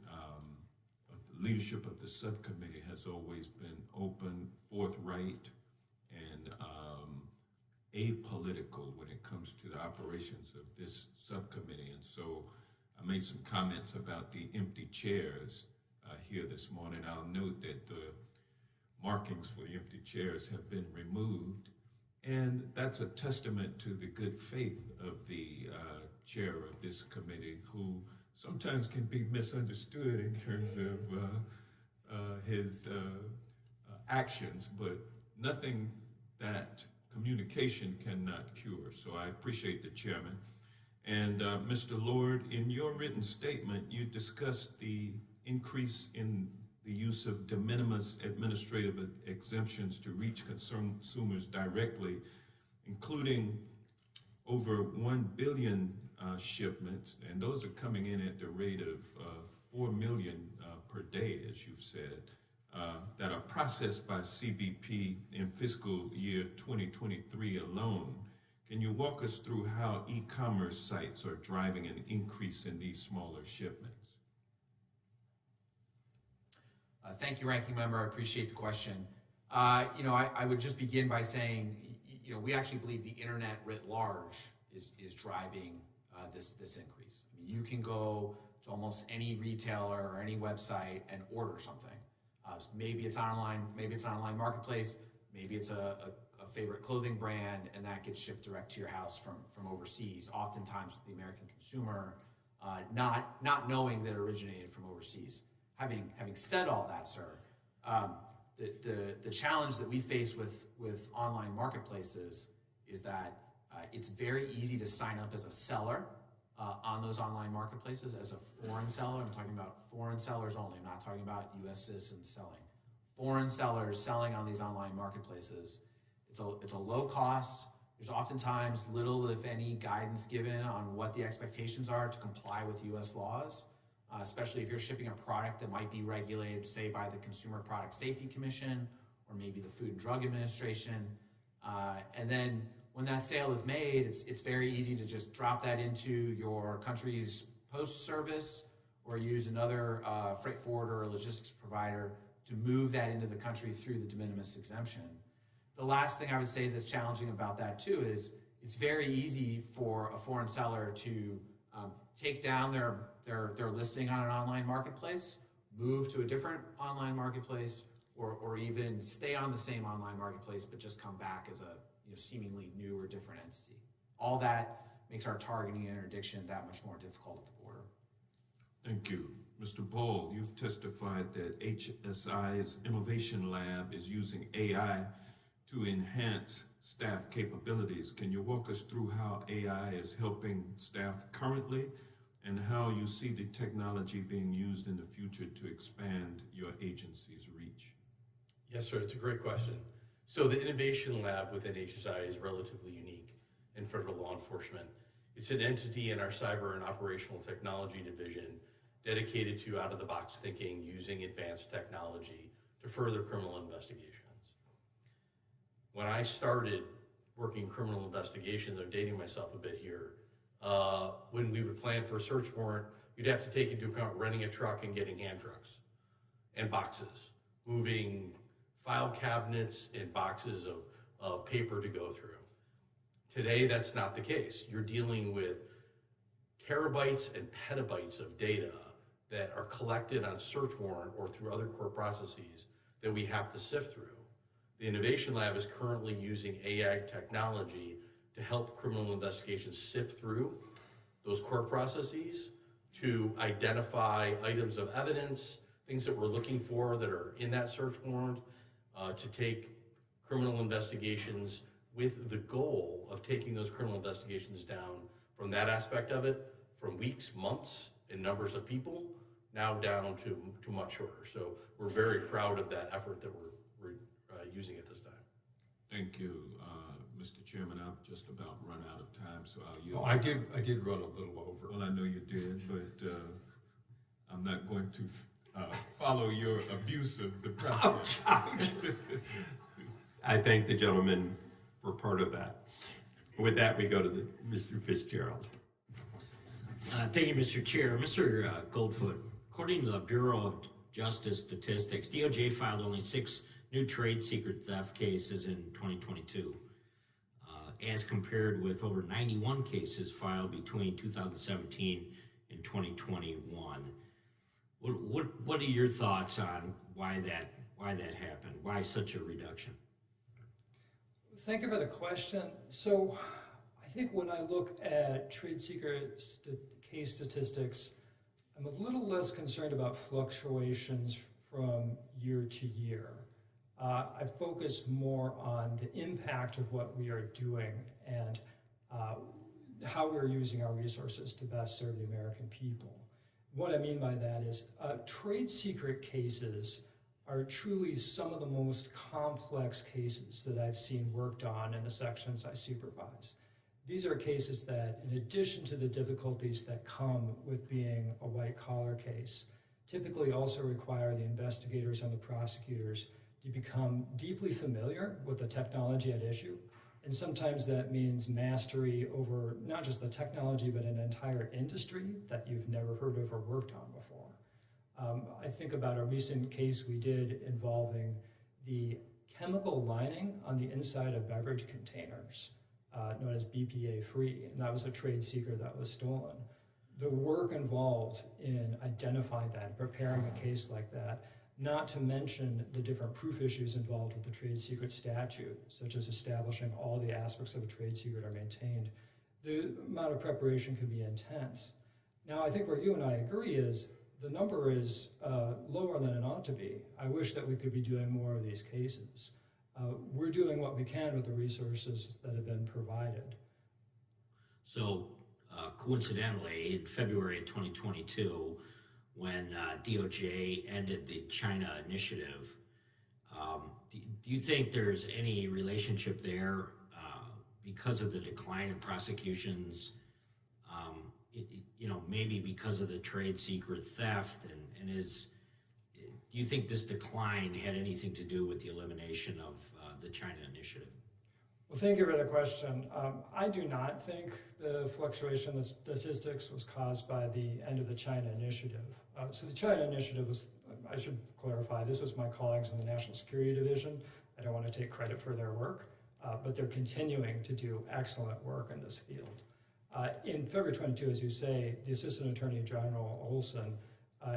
Speaker 2: the leadership of the subcommittee has always been open, forthright, and apolitical when it comes to the operations of this subcommittee. And so I made some comments about the empty chairs here this morning. I'll note that the markings for the empty chairs have been removed, and that's a testament to the good faith of the chair of this committee, who sometimes can be misunderstood in terms of his actions, but nothing that communication cannot cure. So I appreciate the chairman. And Mr. Lord, in your written statement, you discussed the increase in the use of de minimis administrative exemptions to reach consumers directly, including over 1 billion shipments, and those are coming in at the rate of 4 million per day, as you've said, that are processed by CBP in fiscal year 2023 alone. Can you walk us through how e-commerce sites are driving an increase in these smaller shipments?
Speaker 6: Thank you, Ranking Member. I appreciate the question. I would just begin by saying, we actually believe the internet writ large is driving this increase. I mean, you can go to almost any retailer or any website and order something. Maybe it's online, maybe it's an online marketplace, maybe it's a favorite clothing brand, and that gets shipped direct to your house from overseas, oftentimes with the American consumer not knowing that it originated from overseas. Having said all that, sir, the challenge that we face with online marketplaces is that it's very easy to sign up as a seller on those online marketplaces, as a foreign seller. I'm talking about foreign sellers only. I'm not talking about U.S. citizens selling. Foreign sellers selling on these online marketplaces. It's a low cost. There's oftentimes little, if any, guidance given on what the expectations are to comply with U.S. laws, especially if you're shipping a product that might be regulated, say, by the Consumer Product Safety Commission or maybe the Food and Drug Administration. And then when that sale is made, it's very easy to just drop that into your country's post service or use another freight forwarder or logistics provider to move that into the country through the de minimis exemption. The last thing I would say that's challenging about that too is it's very easy for a foreign seller to take down their listing on an online marketplace, move to a different online marketplace, or even stay on the same online marketplace but just come back as a seemingly new or different entity. All that makes our targeting and interdiction that much more difficult at the border.
Speaker 2: Thank you. Mr. Ball, you've testified that HSI's Innovation Lab is using AI to enhance staff capabilities. Can you walk us through how AI is helping staff currently and how you see the technology being used in the future to expand your agency's reach?
Speaker 4: Yes, sir, it's a great question. So the Innovation Lab within HSI is relatively unique in federal law enforcement. It's an entity in our Cyber and Operational Technology Division dedicated to out-of-the-box thinking using advanced technology to further criminal investigations. When I started working criminal investigations, I'm dating myself a bit here, when we would plan for a search warrant, you'd have to take into account renting a truck and getting hand trucks and boxes, moving file cabinets and boxes of paper to go through. Today, that's not the case. You're dealing with terabytes and petabytes of data that are collected on search warrant or through other court processes that we have to sift through. The Innovation Lab is currently using AI technology to help criminal investigations sift through those court processes to identify items of evidence, things that we're looking for that are in that search warrant, to take criminal investigations with the goal of taking those criminal investigations down from that aspect of it, from weeks, months, and numbers of people, now down to much shorter. So we're very proud of that effort that we're using at this time.
Speaker 2: Thank you, Mr. Chairman. I've just about run out of time, so I'll yield.
Speaker 1: Oh, I did run a little over.
Speaker 2: Well, I know you did, but I'm not going to follow your abuse of the process.
Speaker 1: Ouch. I thank the gentleman for part of that. With that, we go to Mr. Fitzgerald.
Speaker 7: Thank you, Mr. Chair. Mr. Goldfoot, according to the Bureau of Justice Statistics, DOJ filed only 6 new trade secret theft cases in 2022, as compared with over 91 cases filed between 2017 and 2021. What are your thoughts on why that happened? Why such a reduction?
Speaker 5: Thank you for the question. So I think when I look at trade secret case statistics, I'm a little less concerned about fluctuations from year to year. I focus more on the impact of what we are doing and how we're using our resources to best serve the American people. What I mean by that is trade secret cases are truly some of the most complex cases that I've seen worked on in the sections I supervise. These are cases that, in addition to the difficulties that come with being a white-collar case, typically also require the investigators and the prosecutors to become deeply familiar with the technology at issue. And sometimes that means mastery over not just the technology, but an entire industry that you've never heard of or worked on before. I think about a recent case we did involving the chemical lining on the inside of beverage containers, known as BPA-free, and that was a trade secret that was stolen. The work involved in identifying that, preparing a case like that, not to mention the different proof issues involved with the trade secret statute, such as establishing all the aspects of a trade secret are maintained. The amount of preparation can be intense. Now, I think where you and I agree is the number is lower than it ought to be. I wish that we could be doing more of these cases. We're doing what we can with the resources that have been provided.
Speaker 7: So, coincidentally, in February of 2022, when DOJ ended the China initiative, do you think there's any relationship there because of the decline in prosecutions, maybe because of the trade secret theft, and do you think this decline had anything to do with the elimination of the China initiative?
Speaker 5: Well, thank you for the question. I do not think the fluctuation in the statistics was caused by the end of the China initiative. So the China initiative was, I should clarify, this was my colleagues in the National Security Division. I don't want to take credit for their work, but they're continuing to do excellent work in this field. In February 22, as you say, the Assistant Attorney General Olson,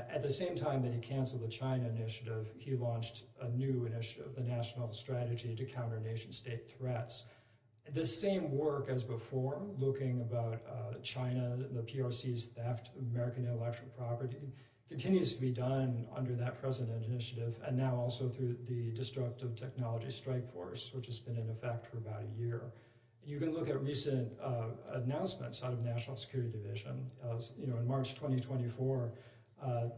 Speaker 5: at the same time that he canceled the China initiative, he launched a new initiative, the National Strategy to Counter Nation-State Threats. The same work as before, looking about China, the PRC's theft of American intellectual property, continues to be done under that present initiative, and now also through the Destructive Technology Strike Force, which has been in effect for about a year. You can look at recent announcements out of National Security Division. In March 2024,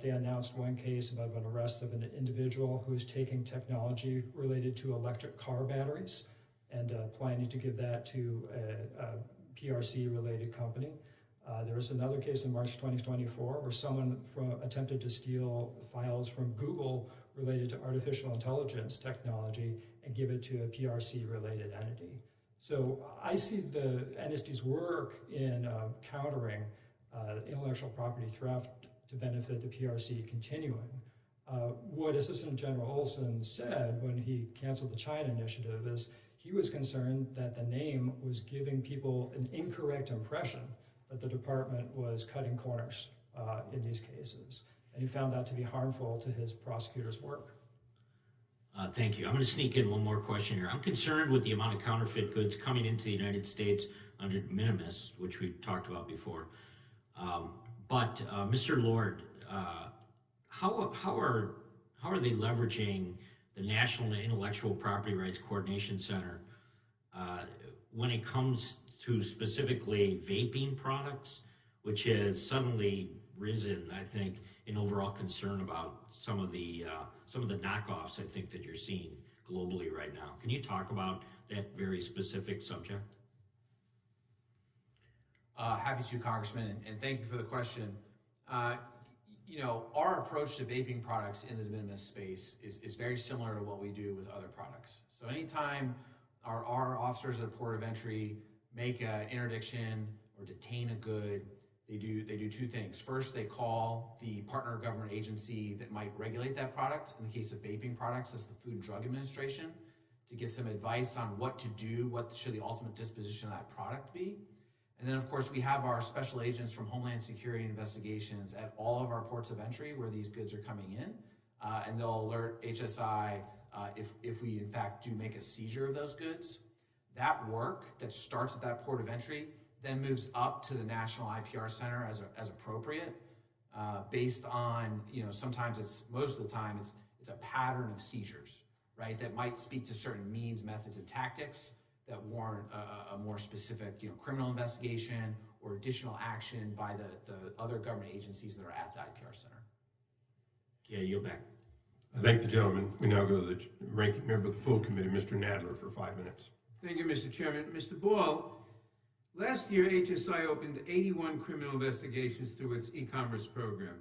Speaker 5: they announced one case about an arrest of an individual who is taking technology related to electric car batteries and planning to give that to a PRC-related company. There was another case in March 2024 where someone attempted to steal files from Google related to artificial intelligence technology and give it to a PRC-related entity. So I see the NSD's work in countering intellectual property theft to benefit the PRC continuing. What Assistant General Olson said when he canceled the China initiative is he was concerned that the name was giving people an incorrect impression that the department was cutting corners in these cases. And he found that to be harmful to his prosecutor's work.
Speaker 7: Thank you. I'm going to sneak in one more question here. I'm concerned with the amount of counterfeit goods coming into the United States under de minimis, which we talked about before. But Mr. Lord, how are they leveraging the National Intellectual Property Rights Coordination Center when it comes to specifically vaping products, which has suddenly risen, I think, in overall concern about some of the knockoffs I think that you're seeing globally right now. Can you talk about that very specific subject?
Speaker 6: Happy to, Congressman, and thank you for the question. Our approach to vaping products in the de minimis space is very similar to what we do with other products. So anytime our officers at a port of entry make an interdiction or detain a good, they do two things. First, they call the partner government agency that might regulate that product. In the case of vaping products, it's the Food and Drug Administration, to get some advice on what to do, what should the ultimate disposition of that product be. And then, of course, we have our special agents from Homeland Security Investigations at all of our ports of entry where these goods are coming in, and they'll alert HSI if we, in fact, do make a seizure of those goods. That work that starts at that port of entry then moves up to the National IPR Center as appropriate. based on, sometimes most of the time it's a pattern of seizures, right? That might speak to certain means, methods, and tactics that warrant a more specific, criminal investigation or additional action by the other government agencies that are at the IPR Center.
Speaker 7: Yeah, you're back.
Speaker 1: I thank the gentleman. We now go to the ranking member of the full committee, Mr. Nadler, for 5 minutes.
Speaker 3: Thank you, Mr. Chairman. Mr. Ball, last year HSI opened 81 criminal investigations through its e-commerce program,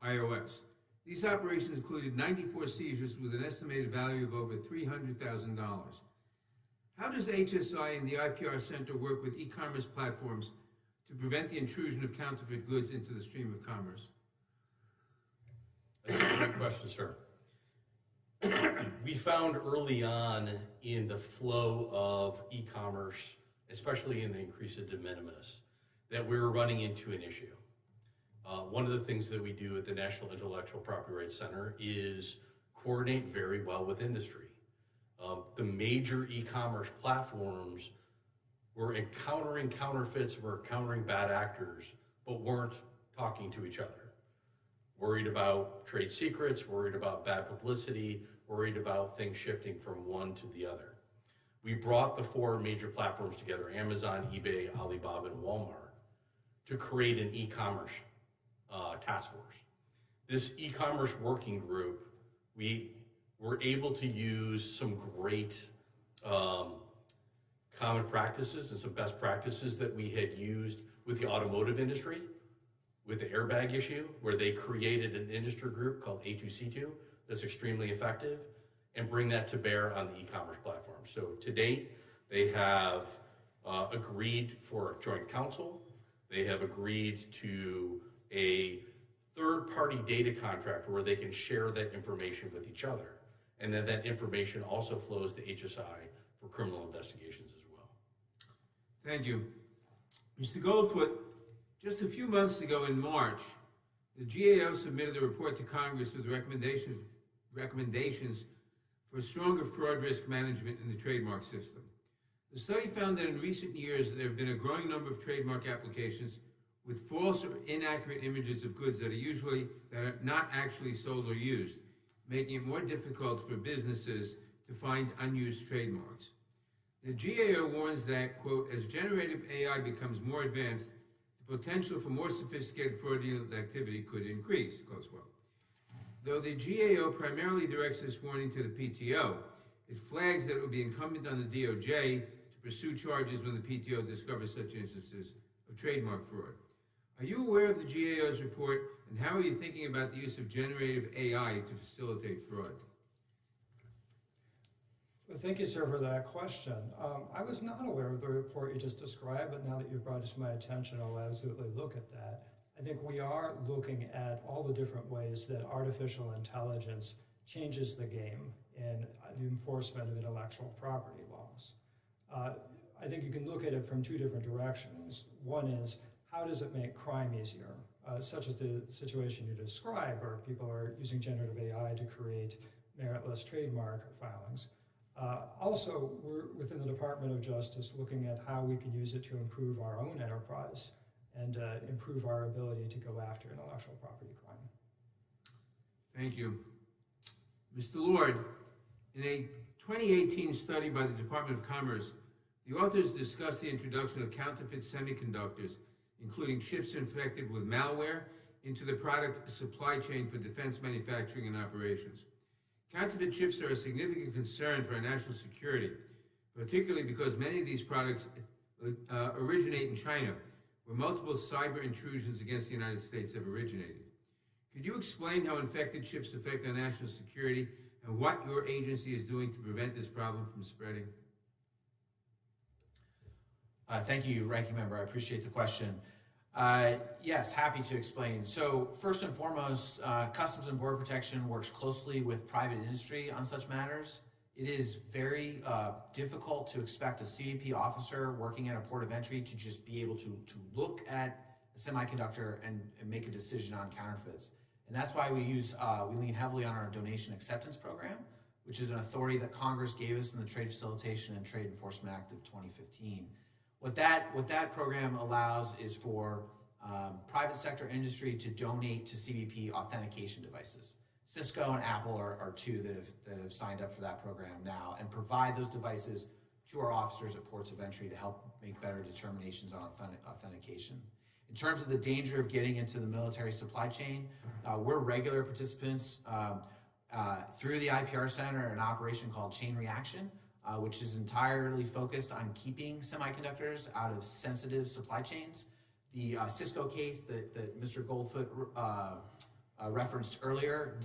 Speaker 3: iOS. These operations included 94 seizures with an estimated value of over $300,000. How does HSI and the IPR Center work with e-commerce platforms to prevent the intrusion of counterfeit goods into the stream of commerce?
Speaker 4: That's a great question, sir. We found early on in the flow of e-commerce, especially in the increase of de minimis, that we were running into an issue. One of the things that we do at the National Intellectual Property Rights Center is coordinate very well with industry. The major e-commerce platforms were encountering counterfeits, were encountering bad actors, but weren't talking to each other. Worried about trade secrets, worried about bad publicity, worried about things shifting from one to the other. We brought the 4 major platforms together, Amazon, eBay, Alibaba, and Walmart, to create an e-commerce task force. This e-commerce working group, we were able to use some great common practices and some best practices that we had used with the automotive industry, with the airbag issue, where they created an industry group called A2C2 that's extremely effective, and bring that to bear on the e-commerce platform. So to date, they have agreed for joint counsel. They have agreed to a third-party data contract where they can share that information with each other. And then that information also flows to HSI for criminal investigations as well.
Speaker 3: Thank you. Mr. Goldfoot, just a few months ago in March, the GAO submitted a report to Congress with recommendations for stronger fraud risk management in the trademark system. The study found that in recent years there have been a growing number of trademark applications with false or inaccurate images of goods that are not actually sold or used, making it more difficult for businesses to find unused trademarks. The GAO warns that, quote, as generative AI becomes more advanced, the potential for more sophisticated fraudulent activity could increase, close quote. Though the GAO primarily directs this warning to the PTO, it flags that it will be incumbent on the DOJ to pursue charges when the PTO discovers such instances of trademark fraud. Are you aware of the GAO's report, and how are you thinking about the use of generative AI to facilitate fraud?
Speaker 5: Well, thank you, sir, for that question. I was not aware of the report you just described, but now that you've brought it to my attention, I'll absolutely look at that. I think we are looking at all the different ways that artificial intelligence changes the game in the enforcement of intellectual property laws. I think you can look at it from 2 different directions. One is, how does it make crime easier? Such as the situation you described, where people are using generative AI to create meritless trademark filings. Also, we're within the Department of Justice looking at how we can use it to improve our own enterprise and improve our ability to go after intellectual property crime.
Speaker 3: Thank you. Mr. Lord, in a 2018 study by the Department of Commerce, the authors discussed the introduction of counterfeit semiconductors, including chips infected with malware, into the product supply chain for defense manufacturing and operations. Counterfeit chips are a significant concern for our national security, particularly because many of these products originate in China, where multiple cyber intrusions against the United States have originated. Could you explain how infected chips affect our national security and what your agency is doing to prevent this problem from spreading?
Speaker 6: Thank you, Ranking Member. I appreciate the question. Yes, happy to explain. So first and foremost, Customs and Border Protection works closely with private industry on such matters. It is very difficult to expect a CBP officer working at a port of entry to just be able to look at a semiconductor and make a decision on counterfeits. And that's why we lean heavily on our donation acceptance program, which is an authority that Congress gave us in the Trade Facilitation and Trade Enforcement Act of 2015. What that program allows is for private sector industry to donate to CBP authentication devices. Cisco and Apple are two that have signed up for that program now and provide those devices to our officers at ports of entry to help make better determinations on authentication. In terms of the danger of getting into the military supply chain, we're regular participants through the IPR Center, an operation called Chain Reaction, which is entirely focused on keeping semiconductors out of sensitive supply chains. The Cisco case that Mr. Goldfoot referenced earlier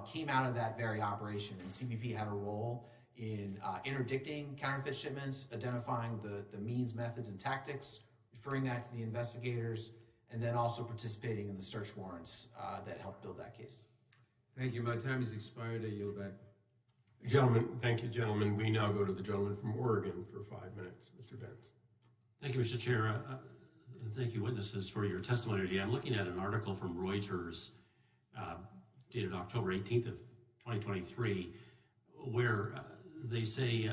Speaker 6: came out of that very operation, and CBP had a role in interdicting counterfeit shipments, identifying the means, methods, and tactics, referring that to the investigators, and then also participating in the search warrants that helped build that case.
Speaker 3: Thank you. My time has expired. I yield back.
Speaker 1: Gentlemen, thank you, gentlemen. We now go to the gentleman from Oregon for 5 minutes. Mr. Benz.
Speaker 8: Thank you, Mr. Chair. Thank you, witnesses, for your testimony today. I'm looking at an article from Reuters dated October 18th of 2023, where they say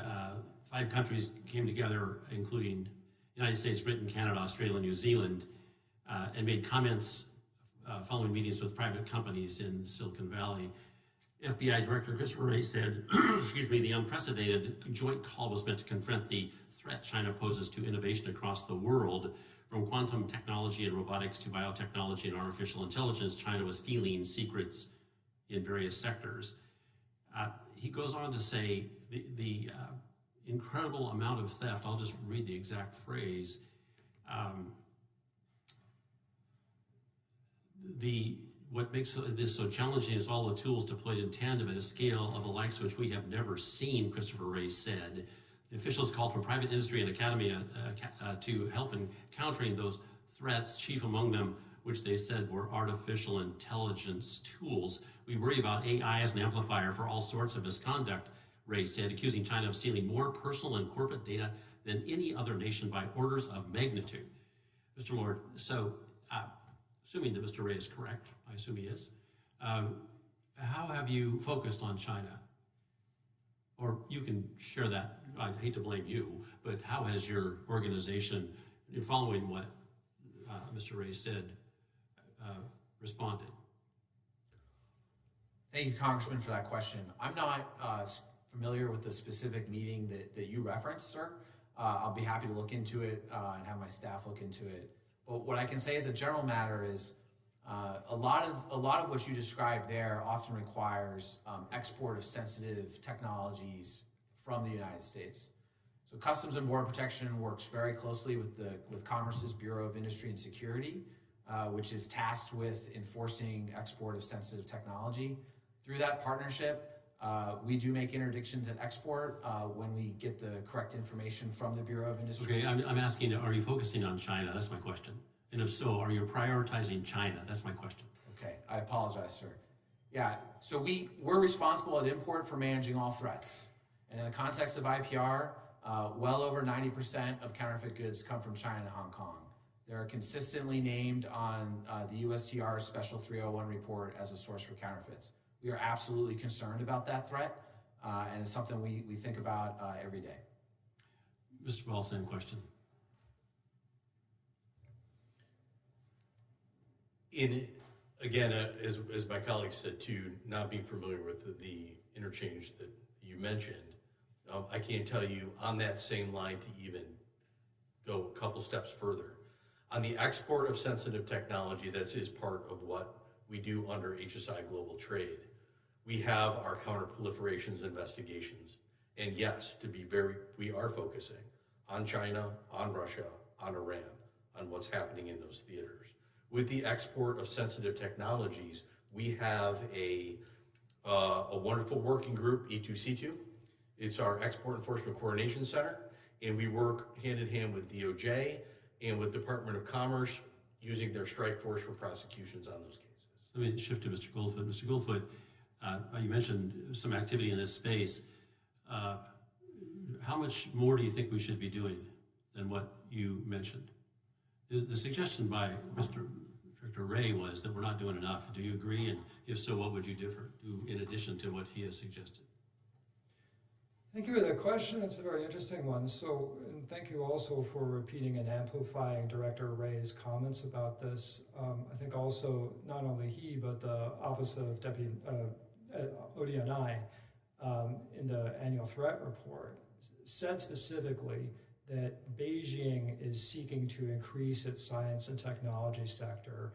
Speaker 8: 5 countries came together, including United States, Britain, Canada, Australia, and New Zealand, and made comments following meetings with private companies in Silicon Valley. FBI Director Christopher Wray said, excuse me, the unprecedented joint call was meant to confront the threat China poses to innovation across the world. From quantum technology and robotics to biotechnology and artificial intelligence, China was stealing secrets in various sectors. He goes on to say the incredible amount of theft, I'll just read the exact phrase, what makes this so challenging is all the tools deployed in tandem at a scale of the likes which we have never seen, Christopher Wray said. The officials called for private industry and academia to help in countering those threats, chief among them, which they said were artificial intelligence tools. We worry about AI as an amplifier for all sorts of misconduct, Wray said, accusing China of stealing more personal and corporate data than any other nation by orders of magnitude. Mr. Lord, so assuming that Mr. Wray is correct, I assume he is, how have you focused on China? Or you can share that, I hate to blame you, but how has your organization, following what Mr. Wray said, responded?
Speaker 6: Thank you, Congressman, for that question. I'm not familiar with the specific meeting that you referenced, sir. I'll be happy to look into it and have my staff look into it. But what I can say as a general matter is a lot of what you described there often requires export of sensitive technologies from the United States. So Customs and Border Protection works very closely with Commerce's Bureau of Industry and Security, which is tasked with enforcing export of sensitive technology. Through that partnership, we do make interdictions at export when we get the correct information from the Bureau of Industry.
Speaker 8: Okay, I'm asking, are you focusing on China? That's my question. And if so, are you prioritizing China? That's my question.
Speaker 6: Okay, I apologize, sir. Yeah, so we're responsible at import for managing all threats. And in the context of IPR, well over 90% of counterfeit goods come from China and Hong Kong. They're consistently named on the USTR Special 301 report as a source for counterfeits. We are absolutely concerned about that threat, and it's something we think about every day.
Speaker 8: Mr. Ball, same question.
Speaker 4: Again, as my colleague said too, not being familiar with the interchange that you mentioned, I can't tell you on that same line to even go a couple steps further. On the export of sensitive technology, that is part of what we do under HSI Global Trade. We have our counter-proliferations investigations. And yes, we are focusing on China, on Russia, on Iran, on what's happening in those theaters. With the export of sensitive technologies, we have a wonderful working group, E2C2. It's our Export Enforcement Coordination Center, and we work hand in hand with DOJ and with Department of Commerce using their strike force for prosecutions on those cases.
Speaker 8: Let me shift to Mr. Goldfoot. Mr. Goldfoot, you mentioned some activity in this space. How much more do you think we should be doing than what you mentioned? The suggestion by Mr. Director Wray was that we're not doing enough. Do you agree? And if so, what would you do in addition to what he has suggested?
Speaker 5: Thank you for that question. It's a very interesting one. So, and thank you also for repeating and amplifying Director Ray's comments about this. I think also not only he, but the Office of Deputy ODNI in the annual threat report said specifically that Beijing is seeking to increase its science and technology sector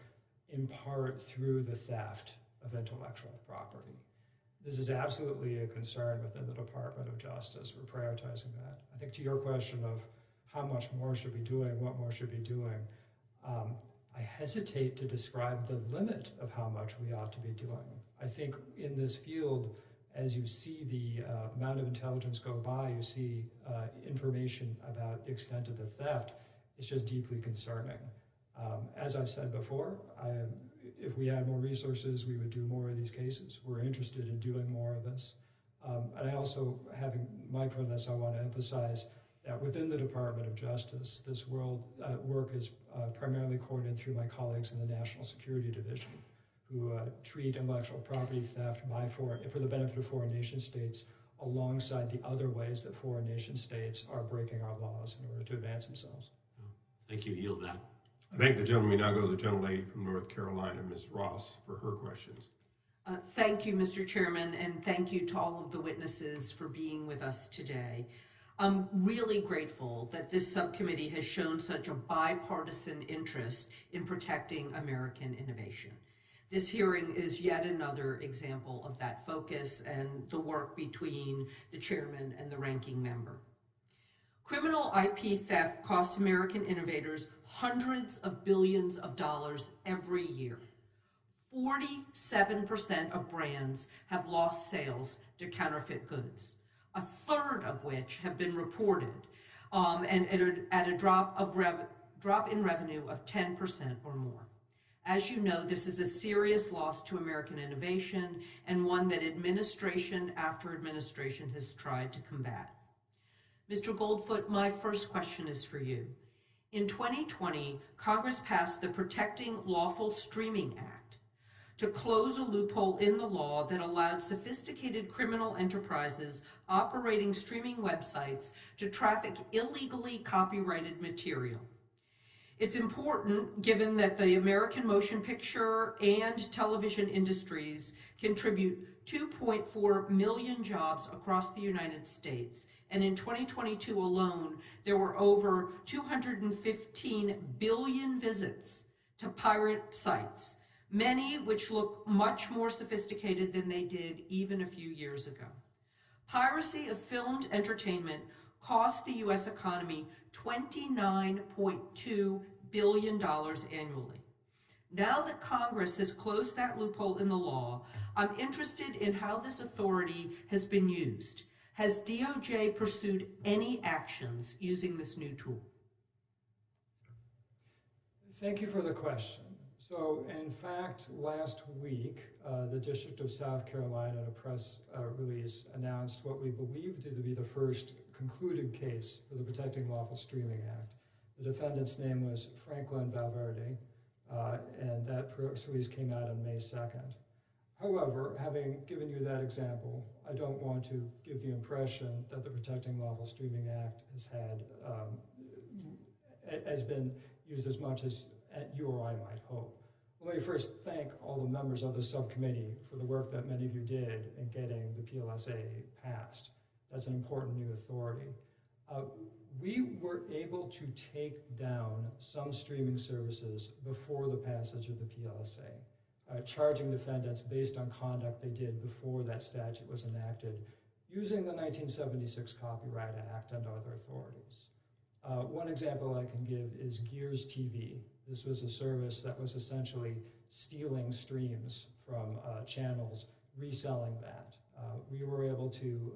Speaker 5: in part through the theft of intellectual property. This is absolutely a concern within the Department of Justice. We're prioritizing that. I think to your question of how much more should we be doing, what more should we be doing, I hesitate to describe the limit of how much we ought to be doing. I think in this field, as you see the amount of intelligence go by, you see information about the extent of the theft, it's just deeply concerning. As I've said before, if we had more resources, we would do more of these cases. We're interested in doing more of this. And I also, having Mike for this, I want to emphasize that within the Department of Justice, this work is primarily coordinated through my colleagues in the National Security Division, who treat intellectual property theft for the benefit of foreign nation states alongside the other ways that foreign nation states are breaking our laws in order to advance themselves.
Speaker 8: Thank you. Yield back.
Speaker 1: I thank the gentleman. Now go to the gentlelady from North Carolina, Ms. Ross, for her questions.
Speaker 9: Thank you, Mr. Chairman, and thank you to all of the witnesses for being with us today. I'm really grateful that this subcommittee has shown such a bipartisan interest in protecting American innovation. This hearing is yet another example of that focus and the work between the chairman and the ranking member. Criminal IP theft costs American innovators hundreds of billions of dollars every year. 47% of brands have lost sales to counterfeit goods, a third of which have been reported, and at a drop in revenue of 10% or more. As you know, this is a serious loss to American innovation and one that administration after administration has tried to combat. Mr. Goldfoot, my first question is for you. In 2020, Congress passed the Protecting Lawful Streaming Act to close a loophole in the law that allowed sophisticated criminal enterprises operating streaming websites to traffic illegally copyrighted material. It's important, given that the American motion picture and television industries contribute 2.4 million jobs across the United States. And in 2022 alone, there were over 215 billion visits to pirate sites, many which look much more sophisticated than they did even a few years ago. Piracy of filmed entertainment cost the U.S. economy $29.2 billion annually. Now that Congress has closed that loophole in the law, I'm interested in how this authority has been used. Has DOJ pursued any actions using this new tool?
Speaker 5: Thank you for the question. So, in fact, last week, the District of South Carolina, in a press release, announced what we believe to be the first concluded case for the Protecting Lawful Streaming Act. The defendant's name was Franklin Valverde, and that press release came out on May 2nd. However, having given you that example, I don't want to give the impression that the Protecting Lawful Streaming Act has been used as much as you or I might hope. Let me first thank all the members of the subcommittee for the work that many of you did in getting the PLSA passed. That's an important new authority. We were able to take down some streaming services before the passage of the PLSA. Charging defendants based on conduct they did before that statute was enacted, using the 1976 Copyright Act and other authorities. One example I can give is Gears TV. This was a service that was essentially stealing streams from channels, reselling that. We were able to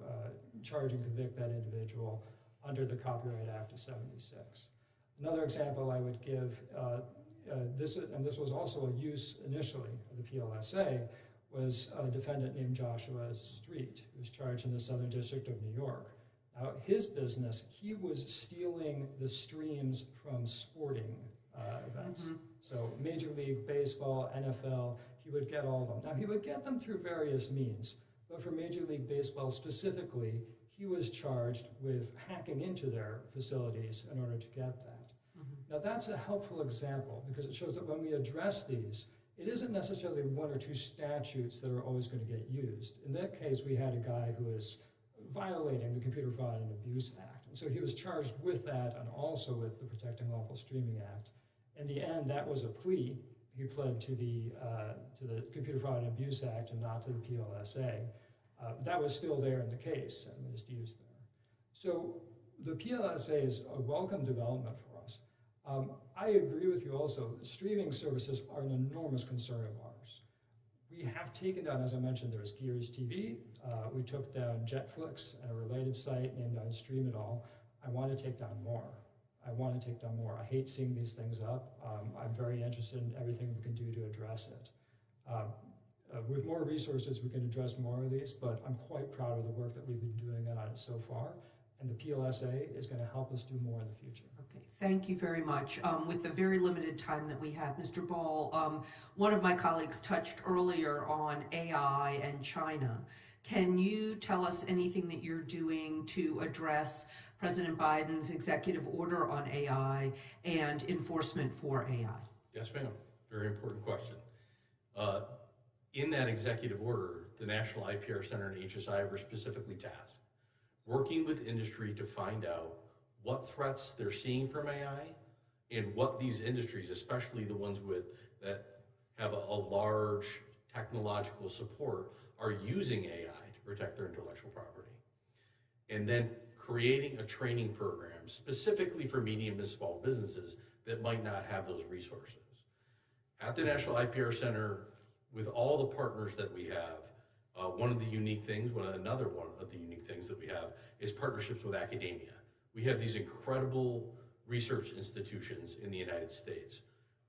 Speaker 5: charge and convict that individual under the Copyright Act of '76. Another example I would give, this was also a use initially of the PLSA, was a defendant named Joshua Street, who was charged in the Southern District of New York. Now, his business, he was stealing the streams from sporting events. Mm-hmm. So Major League Baseball, NFL, he would get all of them. Now, he would get them through various means, but for Major League Baseball specifically, he was charged with hacking into their facilities in order to get that. Now that's a helpful example because it shows that when we address these, it isn't necessarily one or two statutes that are always going to get used. In that case, we had a guy who was violating the Computer Fraud and Abuse Act. And so he was charged with that and also with the Protecting Lawful Streaming Act. In the end, that was a plea. He pled to the Computer Fraud and Abuse Act and not to the PLSA. That was still there in the case and was used there. So the PLSA is a welcome development for us. I agree with you also. Streaming services are an enormous concern of ours. We have taken down, as I mentioned, there's Gears TV. We took down Jetflix and a related site named Stream It All. I want to take down more. I hate seeing these things up. I'm very interested in everything we can do to address it. With more resources, we can address more of these, but I'm quite proud of the work that we've been doing on it so far. And the PLSA is going to help us do more in the future.
Speaker 9: Okay, thank you very much. With the very limited time that we have, Mr. Ball, one of my colleagues touched earlier on AI and China. Can you tell us anything that you're doing to address President Biden's executive order on AI and enforcement for AI?
Speaker 4: Yes, ma'am. Very important question. In that executive order, the National IPR Center and HSI were specifically tasked working with industry to find out what threats they're seeing from AI and what these industries, especially the ones that have a large technological support, are using AI to protect their intellectual property. And then creating a training program specifically for medium and small businesses that might not have those resources. At the National IPR Center, with all the partners that we have, another one of the unique things that we have is partnerships with academia. We have these incredible research institutions in the United States.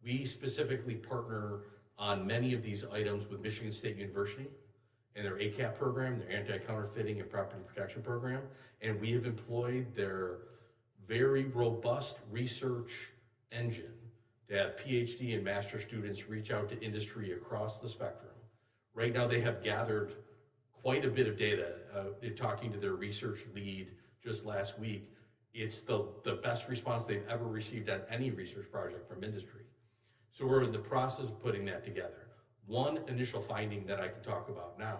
Speaker 4: We specifically partner on many of these items with Michigan State University and their ACAP program, their anti-counterfeiting and property protection program, and we have employed their very robust research engine to have PhD and master students reach out to industry across the spectrum. Right now, they have gathered quite a bit of data. In talking to their research lead just last week, it's the best response they've ever received on any research project from industry. So we're in the process of putting that together. One initial finding that I can talk about now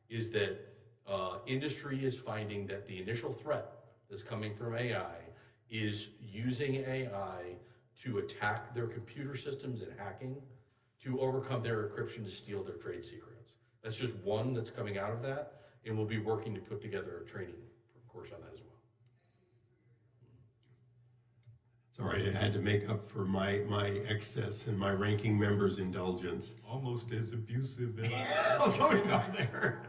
Speaker 4: is that industry is finding that the initial threat that's coming from AI is using AI to attack their computer systems and hacking to overcome their encryption to steal their trade secrets. That's just one that's coming out of that, and we'll be working to put together a training course on that as well.
Speaker 1: Sorry, I had to make up for my excess and my ranking member's indulgence.
Speaker 2: Almost as abusive as
Speaker 1: I'll tell you about there.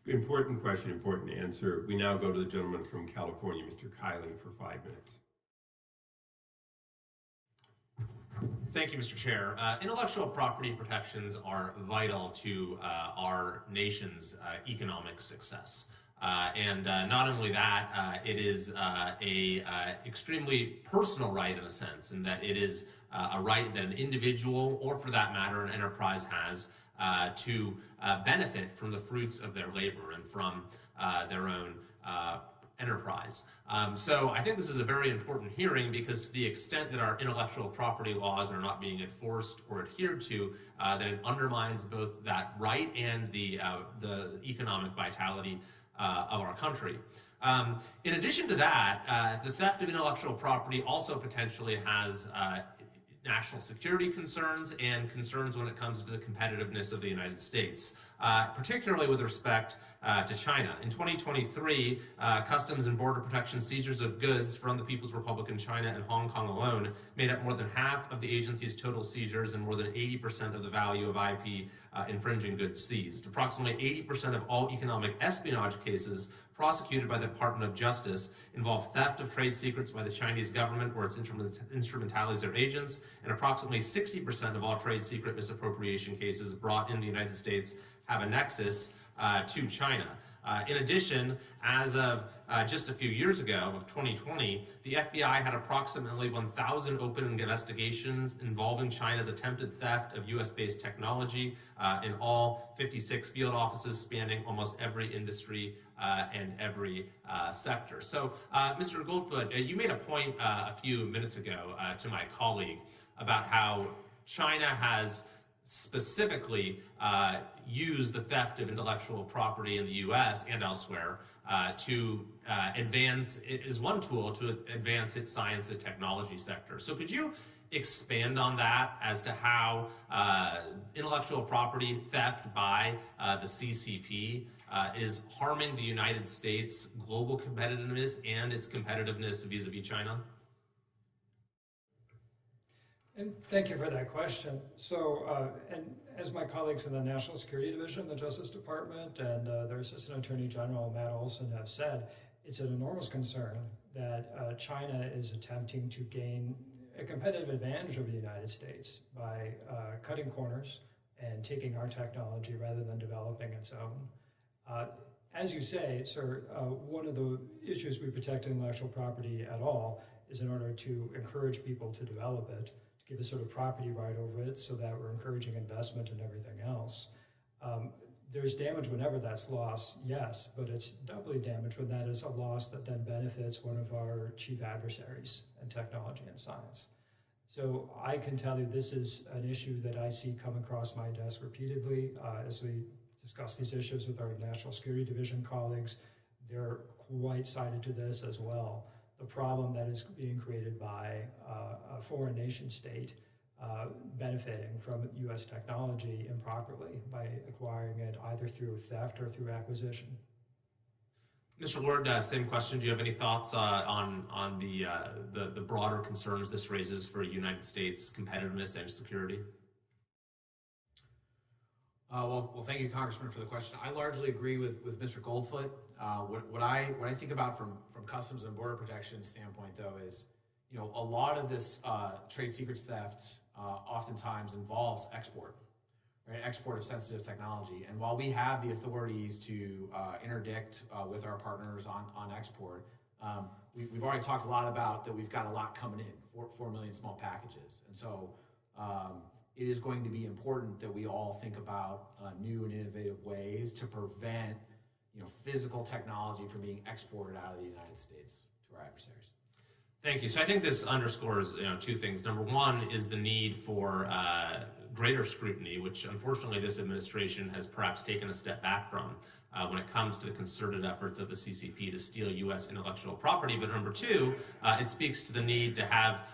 Speaker 1: Important question, important answer. We now go to the gentleman from California, Mr. Kiley, for 5 minutes.
Speaker 10: Thank you, Mr. Chair. Intellectual property protections are vital to our nation's economic success. And not only that, it is a extremely personal right in a sense, in that it is a right that an individual, or for that matter, an enterprise has to benefit from the fruits of their labor and from their own enterprise. So I think this is a very important hearing because to the extent that our intellectual property laws are not being enforced or adhered to, then it undermines both that right and the economic vitality of our country. In addition to that, the theft of intellectual property also potentially has national security concerns and concerns when it comes to the competitiveness of the United States, particularly with respect to China. In 2023, Customs and Border Protection seizures of goods from the People's Republic of China and Hong Kong alone made up more than half of the agency's total seizures and more than 80% of the value of IP infringing goods seized. Approximately 80% of all economic espionage cases prosecuted by the Department of Justice involve theft of trade secrets by the Chinese government or its instrumentalities or agents, and approximately 60% of all trade secret misappropriation cases brought in the United States have a nexus to China. In addition, as of just a few years ago, of 2020, the FBI had approximately 1,000 open investigations involving China's attempted theft of U.S.-based technology in all 56 field offices spanning almost every industry and every sector. So, Mr. Goldfoot, you made a point a few minutes ago to my colleague about how China has specifically used the theft of intellectual property in the U.S. and elsewhere to advance, is one tool to advance its science and technology sector. So could you expand on that as to how intellectual property theft by the CCP is harming the United States' global competitiveness and its competitiveness vis-a-vis China?
Speaker 5: And thank you for that question. So, and as my colleagues in the National Security Division, the Justice Department, and their Assistant Attorney General, Matt Olson, have said, it's an enormous concern that China is attempting to gain a competitive advantage over the United States by cutting corners and taking our technology rather than developing its own. As you say, sir, one of the issues we protect intellectual property at all is in order to encourage people to develop it, to give a sort of property right over it so that we're encouraging investment and everything else. There's damage whenever that's lost, yes, but it's doubly damage when that is a loss that then benefits one of our chief adversaries in technology and science. So I can tell you this is an issue that I see come across my desk repeatedly as we discuss these issues with our National Security Division colleagues. They're quite sided to this as well. The problem that is being created by a foreign nation state benefiting from U.S. technology improperly by acquiring it either through theft or through acquisition.
Speaker 10: Mr. Lord, same question. Do you have any thoughts on the broader concerns this raises for United States competitiveness and security?
Speaker 6: Well, thank you, Congressman, for the question. I largely agree with Mr. Goldfoot. What I think about from Customs and Border Protection standpoint, though, is a lot of this trade secrets theft oftentimes involves export, right? Export of sensitive technology. And while we have the authorities to interdict with our partners on export, we've already talked a lot about that we've got a lot coming in, 4 million small packages. And so it is going to be important that we all think about new and innovative ways to prevent physical technology from being exported out of the United States to our adversaries.
Speaker 10: Thank you. So I think this underscores two things. Number one is the need for greater scrutiny, which unfortunately this administration has perhaps taken a step back from when it comes to the concerted efforts of the CCP to steal U.S. intellectual property. But number two, it speaks to the need to have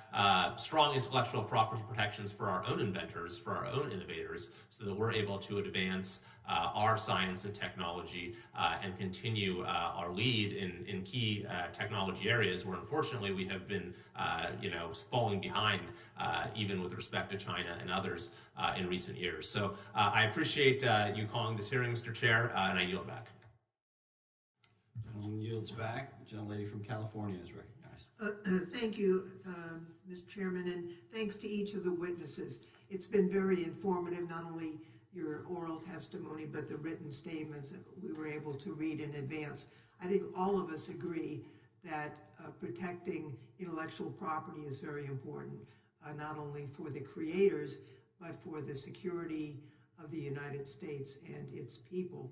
Speaker 10: strong intellectual property protections for our own inventors, for our own innovators, so that we're able to advance our science and technology and continue our lead in key technology areas where unfortunately we have been falling behind even with respect to China and others in recent years. So I appreciate you calling this hearing, Mr. Chair, and I yield back.
Speaker 11: Gentleman yields back. Gentlelady from California is recognized.
Speaker 12: Thank you, Mr. Chairman, and thanks to each of the witnesses. It's been very informative, not only your oral testimony, but the written statements that we were able to read in advance. I think all of us agree that protecting intellectual property is very important, not only for the creators, but for the security of the United States and its people.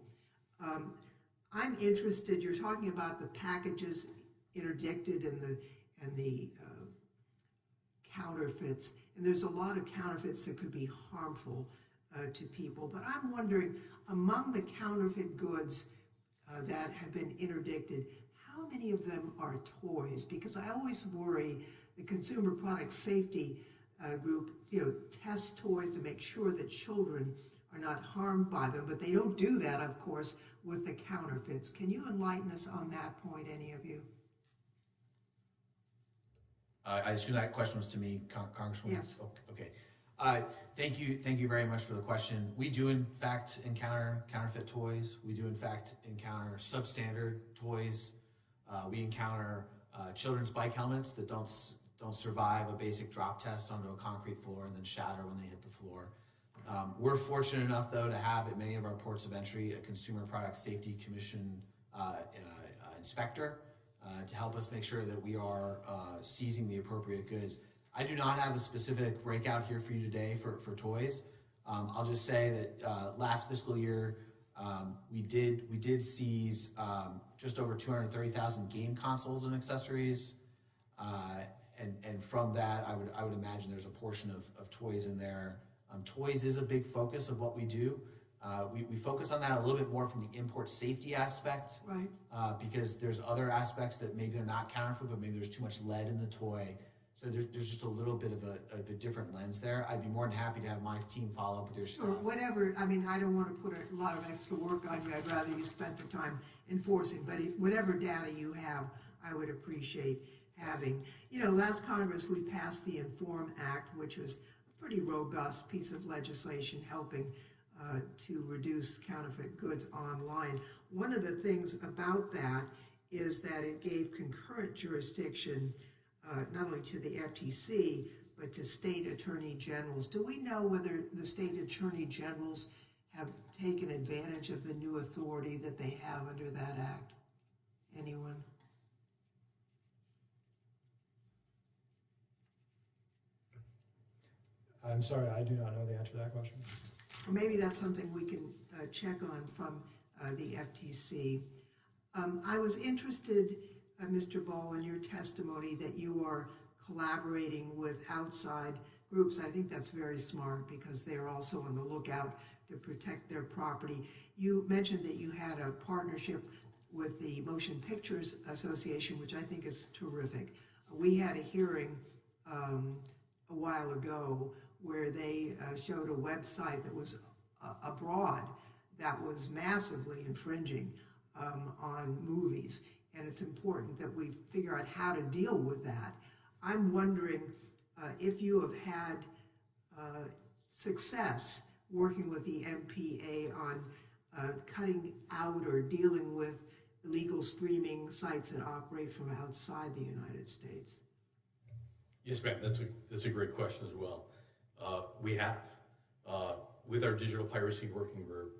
Speaker 12: I'm interested, you're talking about the packages interdicted and the counterfeits, and there's a lot of counterfeits that could be harmful to people, but I'm wondering, among the counterfeit goods that have been interdicted, how many of them are toys? Because I always worry the Consumer Product Safety Group, tests toys to make sure that children are not harmed by them, but they don't do that, of course, with the counterfeits. Can you enlighten us on that point, any of you?
Speaker 6: I assume that question was to me, Congresswoman?
Speaker 12: Yes.
Speaker 6: Okay. Thank you very much for the question. We do in fact encounter counterfeit toys. We do in fact encounter substandard toys. We encounter children's bike helmets that don't survive a basic drop test onto a concrete floor and then shatter when they hit the floor. We're fortunate enough, though, to have at many of our ports of entry a Consumer Product Safety Commission inspector to help us make sure that we are seizing the appropriate goods. I do not have a specific breakout here for you today for toys. I'll just say that last fiscal year, We did seize just over 230,000 game consoles and accessories, and from that, I would imagine there's a portion of toys in there. Toys is a big focus of what we do. We focus on that a little bit more from the import safety aspect,
Speaker 12: Right.
Speaker 6: Because there's other aspects that maybe they're not counterfeit, but maybe there's too much lead in the toy. So there's just a little bit of a different lens there. I'd be more than happy to have my team follow up with your
Speaker 12: Sure,
Speaker 6: stuff.
Speaker 12: whatever, I mean, I don't want to put a lot of extra work on you, I'd rather you spent the time enforcing, but whatever data you have, I would appreciate having. You know, last Congress, we passed the Inform Act, which was a pretty robust piece of legislation helping to reduce counterfeit goods online. One of the things about that is that it gave concurrent jurisdiction not only to the FTC, but to state attorney generals. Do we know whether the state attorney generals have taken advantage of the new authority that they have under that act? Anyone?
Speaker 5: I'm sorry, I do not know the answer to that question.
Speaker 12: Or maybe that's something we can check on from the FTC. I was interested, Mr. Ball, in your testimony that you are collaborating with outside groups. I think that's very smart because they're also on the lookout to protect their property. You mentioned that you had a partnership with the Motion Pictures Association, which I think is terrific. We had a hearing a while ago where they showed a website that was abroad that was massively infringing on movies. And it's important that we figure out how to deal with that. I'm wondering if you have had success working with the MPA on cutting out or dealing with illegal streaming sites that operate from outside the United States.
Speaker 4: Yes, ma'am. That's a great question as well. We have, with our digital piracy working group,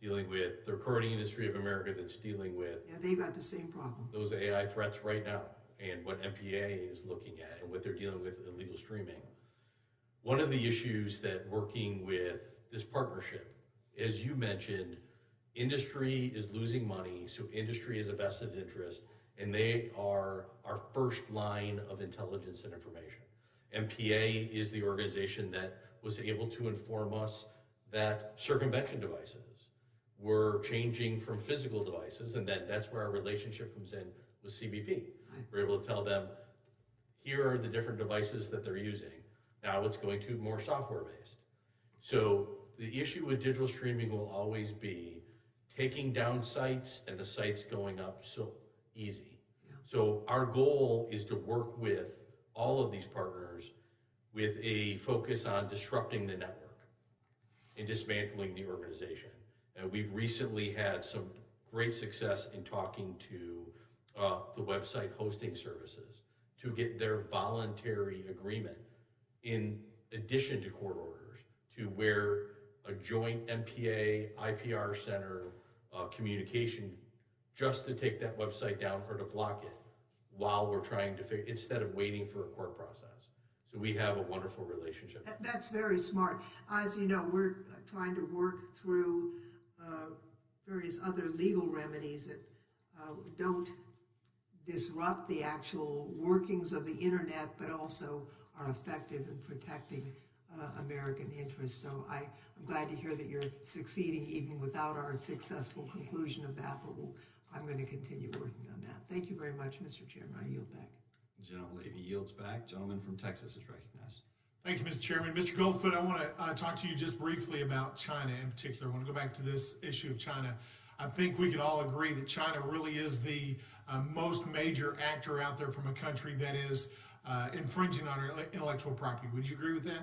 Speaker 4: dealing with the Recording Industry of America that's dealing with
Speaker 12: Yeah, they've got the same problem.
Speaker 4: those AI threats right now and what MPA is looking at and what they're dealing with illegal streaming. One of the issues that working with this partnership, as you mentioned, industry is losing money, so industry is a vested interest, and they are our first line of intelligence and information. MPA is the organization that was able to inform us that circumvention devices were changing from physical devices, and then that's where our relationship comes in with CBP. We're able to tell them, here are the different devices that they're using. Now it's going to more software-based. So the issue with digital streaming will always be taking down sites and the sites going up so easy. Yeah. So our goal is to work with all of these partners with a focus on disrupting the network and dismantling the organization. We've recently had some great success in talking to the website hosting services to get their voluntary agreement in addition to court orders to where a joint MPA, IPR center communication just to take that website down or to block it while we're trying to figure, instead of waiting for a court process. So we have a wonderful relationship.
Speaker 12: That's very smart. As you know, we're trying to work through various other legal remedies that don't disrupt the actual workings of the internet, but also are effective in protecting American interests. So I'm glad to hear that you're succeeding even without our successful conclusion of that, but I'm going to continue working on that. Thank you very much, Mr. Chairman. I yield back.
Speaker 11: Gentlelady yields back. Gentleman from Texas is recognized.
Speaker 13: Thank you, Mr. Chairman. Mr. Goldfoot, I want to talk to you just briefly about China in particular. I want to go back to this issue of China. I think we could all agree that China really is the most major actor out there from a country that is infringing on our intellectual property. Would you agree with that?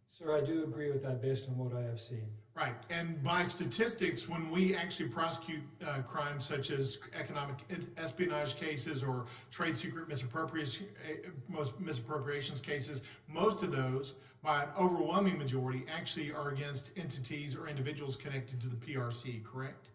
Speaker 5: Sir, I do agree with that based on what I have seen.
Speaker 13: Right, and by statistics, when we actually prosecute crimes such as economic espionage cases or trade secret misappropriations cases, most of those, by an overwhelming majority, actually are against entities or individuals connected to the PRC, correct?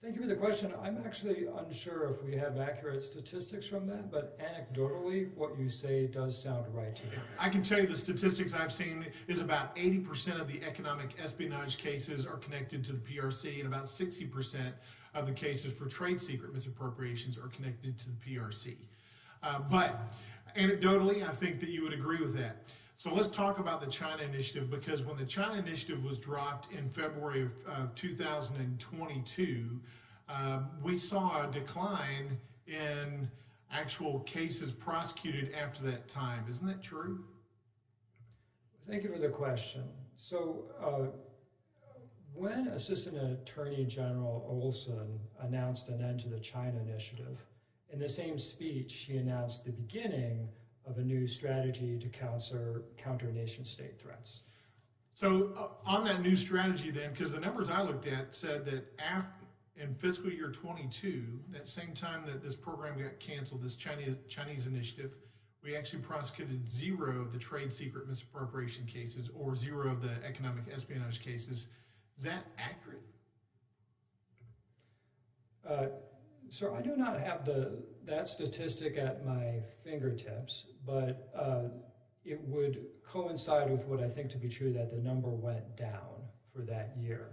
Speaker 5: Thank you for the question. I'm actually unsure if we have accurate statistics from that, but anecdotally, what you say does sound right to me.
Speaker 13: I can tell you the statistics I've seen is about 80% of the economic espionage cases are connected to the PRC, and about 60% of the cases for trade secret misappropriations are connected to the PRC. But anecdotally, I think that you would agree with that. So let's talk about the China Initiative, because when the China Initiative was dropped in February of 2022, we saw a decline in actual cases prosecuted after that time. Isn't that true?
Speaker 5: Thank you for the question. So when Assistant Attorney General Olson announced an end to the China Initiative, in the same speech, she announced the beginning of a new strategy to counter nation-state threats.
Speaker 13: So on that new strategy then, because the numbers I looked at said that in fiscal year 22, that same time that this program got canceled, this Chinese initiative, we actually prosecuted 0 of the trade secret misappropriation cases or 0 of the economic espionage cases. Is that accurate?
Speaker 5: So I do not have that statistic at my fingertips, but it would coincide with what I think to be true, that the number went down for that year.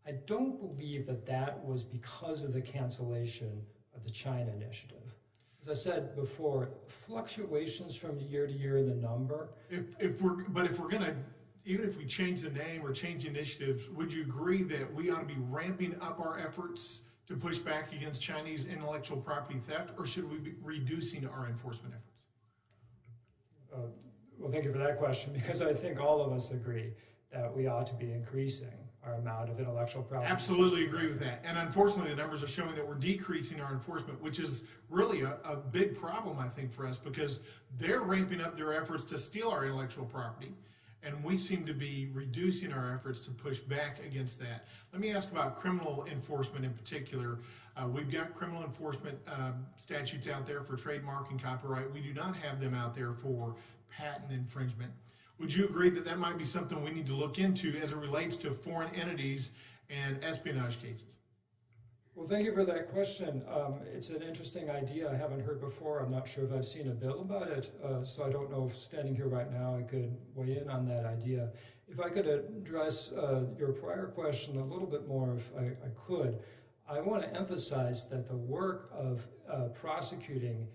Speaker 5: I don't believe that was because of the cancellation of the China Initiative. As I said before, fluctuations from year to year in the number.
Speaker 13: Even if we change the name or change initiatives, would you agree that we ought to be ramping up our efforts to push back against Chinese intellectual property theft, or should we be reducing our enforcement efforts?
Speaker 5: Well, thank you for that question, because I think all of us agree that we ought to be increasing our amount of intellectual property.
Speaker 13: Absolutely agree with that. And unfortunately, the numbers are showing that we're decreasing our enforcement, which is really a big problem, I think, for us, because they're ramping up their efforts to steal our intellectual property, and we seem to be reducing our efforts to push back against that. Let me ask about criminal enforcement in particular. We've got criminal enforcement statutes out there for trademark and copyright. We do not have them out there for patent infringement. Would you agree that that might be something we need to look into as it relates to foreign entities and espionage cases?
Speaker 5: Well, thank you for that question. It's an interesting idea I haven't heard before. I'm not sure if I've seen a bill about it, so I don't know if standing here right now I could weigh in on that idea. If I could address your prior question a little bit more, if I could, I want to emphasize that the work of prosecuting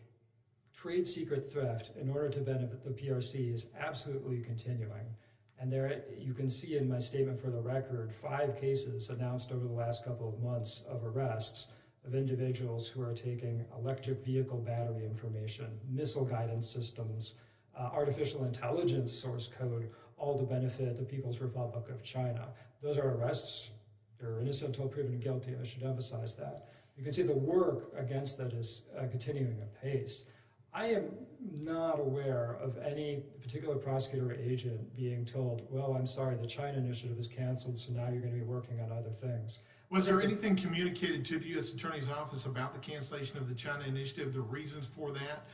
Speaker 5: trade secret theft in order to benefit the PRC is absolutely continuing. And there, you can see in my statement for the record, 5 cases announced over the last couple of months of arrests of individuals who are taking electric vehicle battery information, missile guidance systems, artificial intelligence source code, all to benefit the People's Republic of China. Those are arrests. They're innocent until proven guilty. I should emphasize that. You can see the work against that is continuing apace. I am not aware of any particular prosecutor or agent being told, well, I'm sorry, the China Initiative is canceled, so now you're going to be working on other things.
Speaker 13: Was there anything communicated to the U.S. Attorney's Office about the cancellation of the China Initiative, the reasons for that?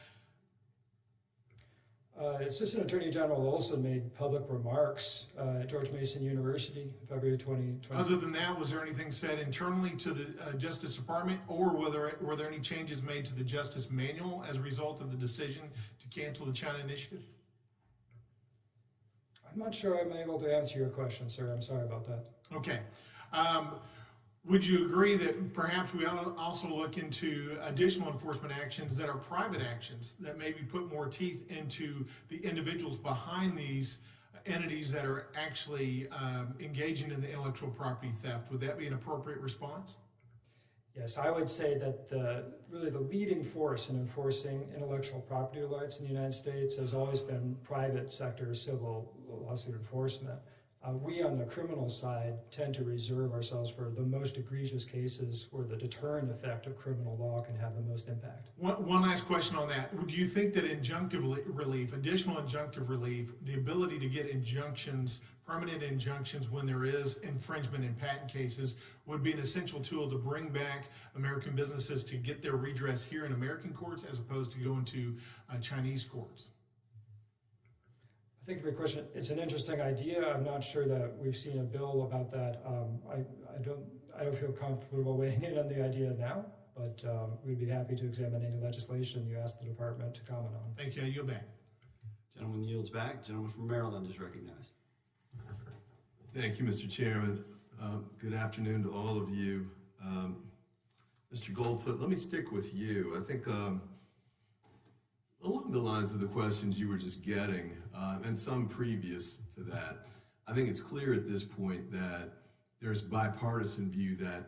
Speaker 5: Assistant Attorney General Olson made public remarks at George Mason University, February 2020.
Speaker 13: Other than that, was there anything said internally to the Justice Department, or were there any changes made to the Justice Manual as a result of the decision to cancel the China Initiative?
Speaker 5: I'm not sure I'm able to answer your question, sir. I'm sorry about that.
Speaker 13: Okay. Would you agree that perhaps we ought to also look into additional enforcement actions that are private actions that maybe put more teeth into the individuals behind these entities that are actually engaging in the intellectual property theft? Would that be an appropriate response?
Speaker 5: Yes, I would say that really the leading force in enforcing intellectual property rights in the United States has always been private sector civil lawsuit enforcement. We on the criminal side tend to reserve ourselves for the most egregious cases where the deterrent effect of criminal law can have the most impact.
Speaker 13: One last question on that. Do you think that injunctive relief, additional injunctive relief, the ability to get injunctions, permanent injunctions when there is infringement in patent cases, would be an essential tool to bring back American businesses to get their redress here in American courts as opposed to going to Chinese courts?
Speaker 5: I Thank you for your question. It's an interesting idea. I'm not sure that we've seen a bill about that. I don't feel comfortable weighing in on the idea now, but we'd be happy to examine any legislation you ask the department to comment on.
Speaker 13: Thank you. I yield back.
Speaker 11: Gentleman yields back. Gentleman from Maryland is recognized.
Speaker 14: Thank you, Mr. Chairman. Good afternoon to all of you. Mr. Goldfoot, let me stick with you. I think along the lines of the questions you were just getting, and some previous to that, I think it's clear at this point that there's bipartisan view that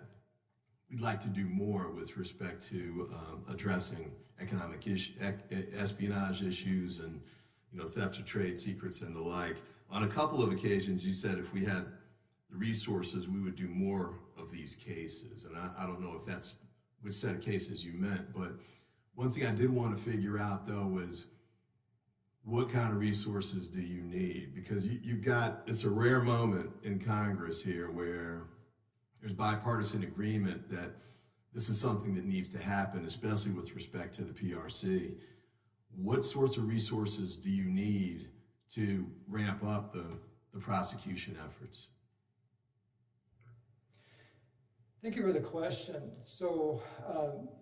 Speaker 14: we'd like to do more with respect to addressing economic espionage issues and theft of trade secrets and the like. On a couple of occasions, you said if we had the resources, we would do more of these cases. And I don't know if that's which set of cases you meant, but one thing I did want to figure out, though, was what kind of resources do you need? Because you've got, it's a rare moment in Congress here where there's bipartisan agreement that this is something that needs to happen, especially with respect to the PRC. What sorts of resources do you need to ramp up the prosecution efforts?
Speaker 5: Thank you for the question. So,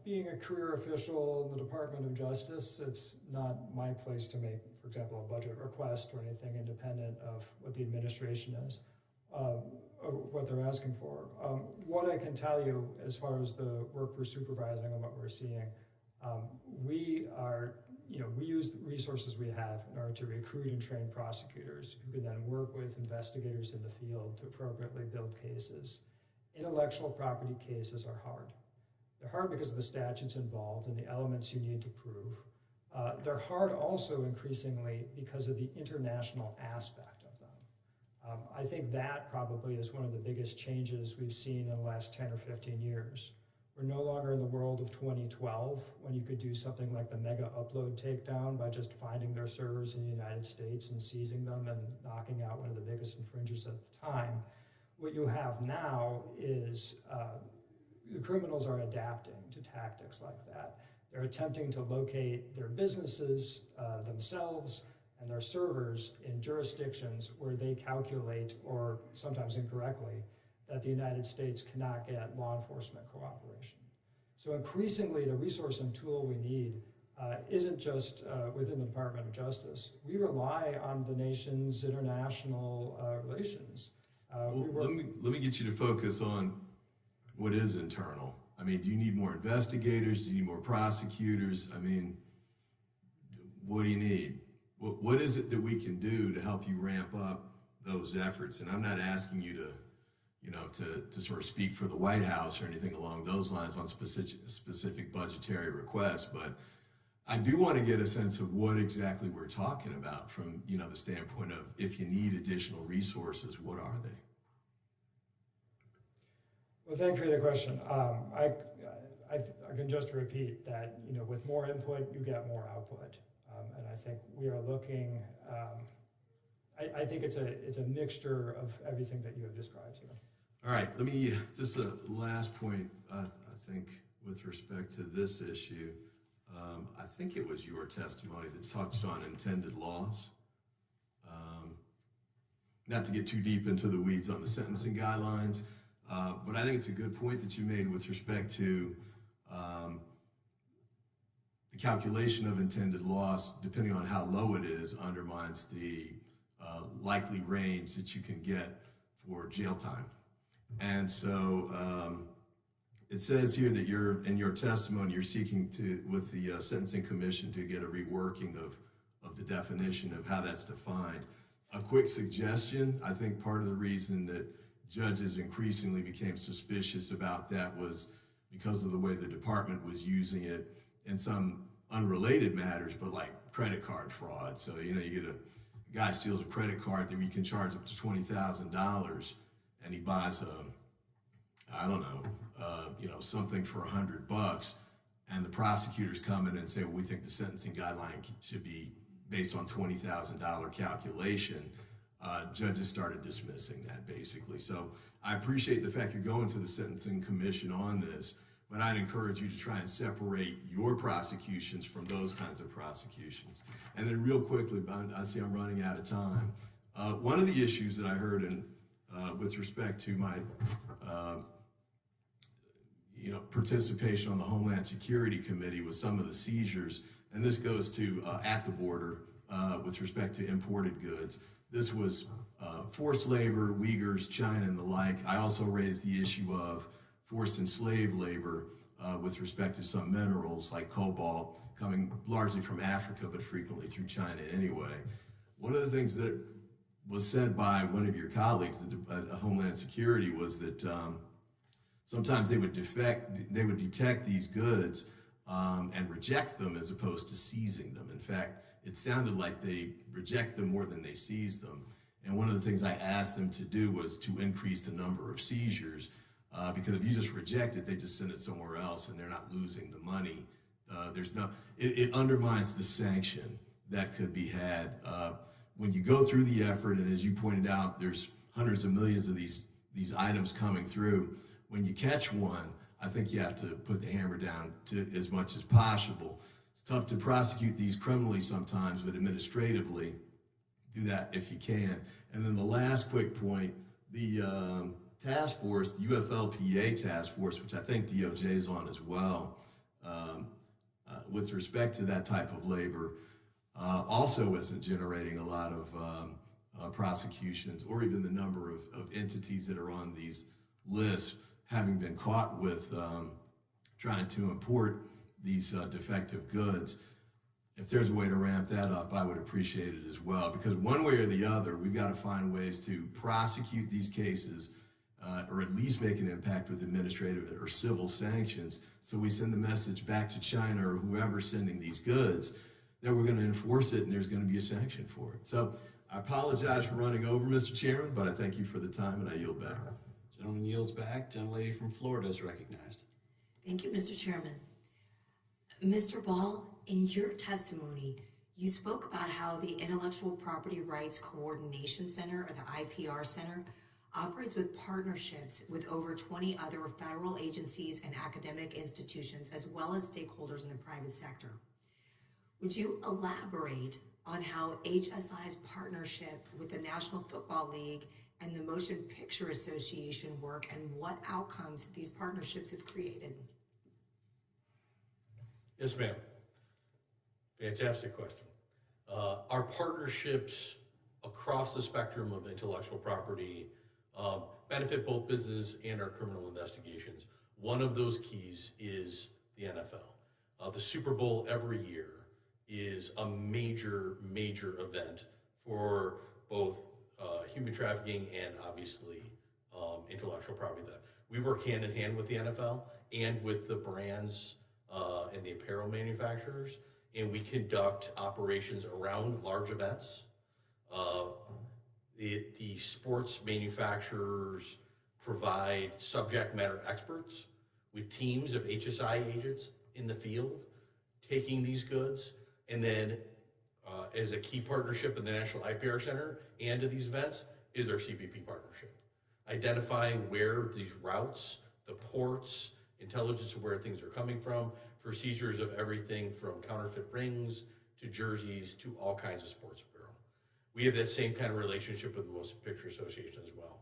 Speaker 5: being a career official in the Department of Justice, it's not my place to make, for example, a budget request or anything independent of what the administration is, or what they're asking for. What I can tell you as far as the work we're supervising and what we're seeing, we use the resources we have in order to recruit and train prosecutors who can then work with investigators in the field to appropriately build cases. Intellectual property cases are hard. They're hard because of the statutes involved and the elements you need to prove. They're hard also increasingly because of the international aspect of them. I think that probably is one of the biggest changes we've seen in the last 10 or 15 years. We're no longer in the world of 2012 when you could do something like the mega upload takedown by just finding their servers in the United States and seizing them and knocking out one of the biggest infringers at the time. What you have now is the criminals are adapting to tactics like that. They're attempting to locate their businesses themselves and their servers in jurisdictions where they calculate, or sometimes incorrectly, that the United States cannot get law enforcement cooperation. So increasingly, the resource and tool we need isn't just within the Department of Justice. We rely on the nation's international relations.
Speaker 14: Let me get you to focus on what is internal. I mean, do you need more investigators? Do you need more prosecutors? I mean, what do you need? What is it that we can do to help you ramp up those efforts? And I'm not asking you to sort of speak for the White House or anything along those lines on specific budgetary requests, but I do want to get a sense of what exactly we're talking about from, the standpoint of if you need additional resources, what are they?
Speaker 5: Well, thank you for the question. I can just repeat that, with more input, you get more output. And I think we are looking, I think it's a mixture of everything that you have described here.
Speaker 14: All right, let me, just a last point, I think, with respect to this issue. I think it was your testimony that touched on intended loss. Not to get too deep into the weeds on the sentencing guidelines, but I think it's a good point that you made with respect to the calculation of intended loss, depending on how low it is, undermines the likely range that you can get for jail time. And so it says here that in your testimony, you're seeking to, with the Sentencing Commission, to get a reworking of the definition of how that's defined. A quick suggestion, I think part of the reason that judges increasingly became suspicious about that was because of the way the department was using it in some unrelated matters, but like credit card fraud. So, you get a guy steals a credit card that you can charge up to $20,000, and he buys something for $100, and the prosecutors come in and say, well, we think the sentencing guideline should be based on $20,000 calculation. Judges started dismissing that, basically. So I appreciate the fact you're going to the Sentencing Commission on this, but I'd encourage you to try and separate your prosecutions from those kinds of prosecutions. And then real quickly, I see I'm running out of time. One of the issues that I heard with respect to my participation on the Homeland Security Committee with some of the seizures, and this goes to at the border with respect to imported goods. This was forced labor, Uyghurs, China, and the like. I also raised the issue of forced enslaved labor with respect to some minerals like cobalt coming largely from Africa, but frequently through China anyway. One of the things that was said by one of your colleagues at Homeland Security was that sometimes they would detect these goods and reject them as opposed to seizing them. In fact, it sounded like they reject them more than they seize them. And one of the things I asked them to do was to increase the number of seizures, because if you just reject it, they just send it somewhere else and they're not losing the money. It undermines the sanction that could be had. When you go through the effort, and as you pointed out, there's hundreds of millions of these items coming through. When you catch one, I think you have to put the hammer down to as much as possible. It's tough to prosecute these criminally sometimes, but administratively, do that if you can. And then the last quick point, the task force, the UFLPA task force, which I think DOJ is on as well, with respect to that type of labor, also isn't generating a lot of prosecutions, or even the number of entities that are on these lists having been caught with trying to import these defective goods. If there's a way to ramp that up, I would appreciate it as well, because one way or the other, we've got to find ways to prosecute these cases or at least make an impact with administrative or civil sanctions, so we send the message back to China or whoever's sending these goods that we're going to enforce it and there's going to be a sanction for it. So I apologize for running over, Mr. Chairman, but I thank you for the time and I yield back.
Speaker 11: Gentleman yields back. Gentlelady from Florida is recognized.
Speaker 15: Thank you, Mr. Chairman. Mr. Ball, in your testimony, you spoke about how the Intellectual Property Rights Coordination Center, or the IPR Center, operates with partnerships with over 20 other federal agencies and academic institutions, as well as stakeholders in the private sector. Would you elaborate on how HSI's partnership with the National Football League and the Motion Picture Association work, and what outcomes these partnerships have created?
Speaker 4: Yes, ma'am. Fantastic question. Our partnerships across the spectrum of intellectual property benefit both business and our criminal investigations. One of those keys is the NFL. The Super Bowl every year is a major event for both human trafficking and obviously intellectual property theft. We work hand in hand with the NFL and with the brands and the apparel manufacturers, and we conduct operations around large events. The sports manufacturers provide subject matter experts with teams of HSI agents in the field taking these goods, and then as a key partnership in the National IPR Center and to these events is our CBP partnership. Identifying where these routes, the ports, intelligence of where things are coming from for seizures of everything from counterfeit rings to jerseys to all kinds of sports apparel. We have that same kind of relationship with the Motion Picture Association as well.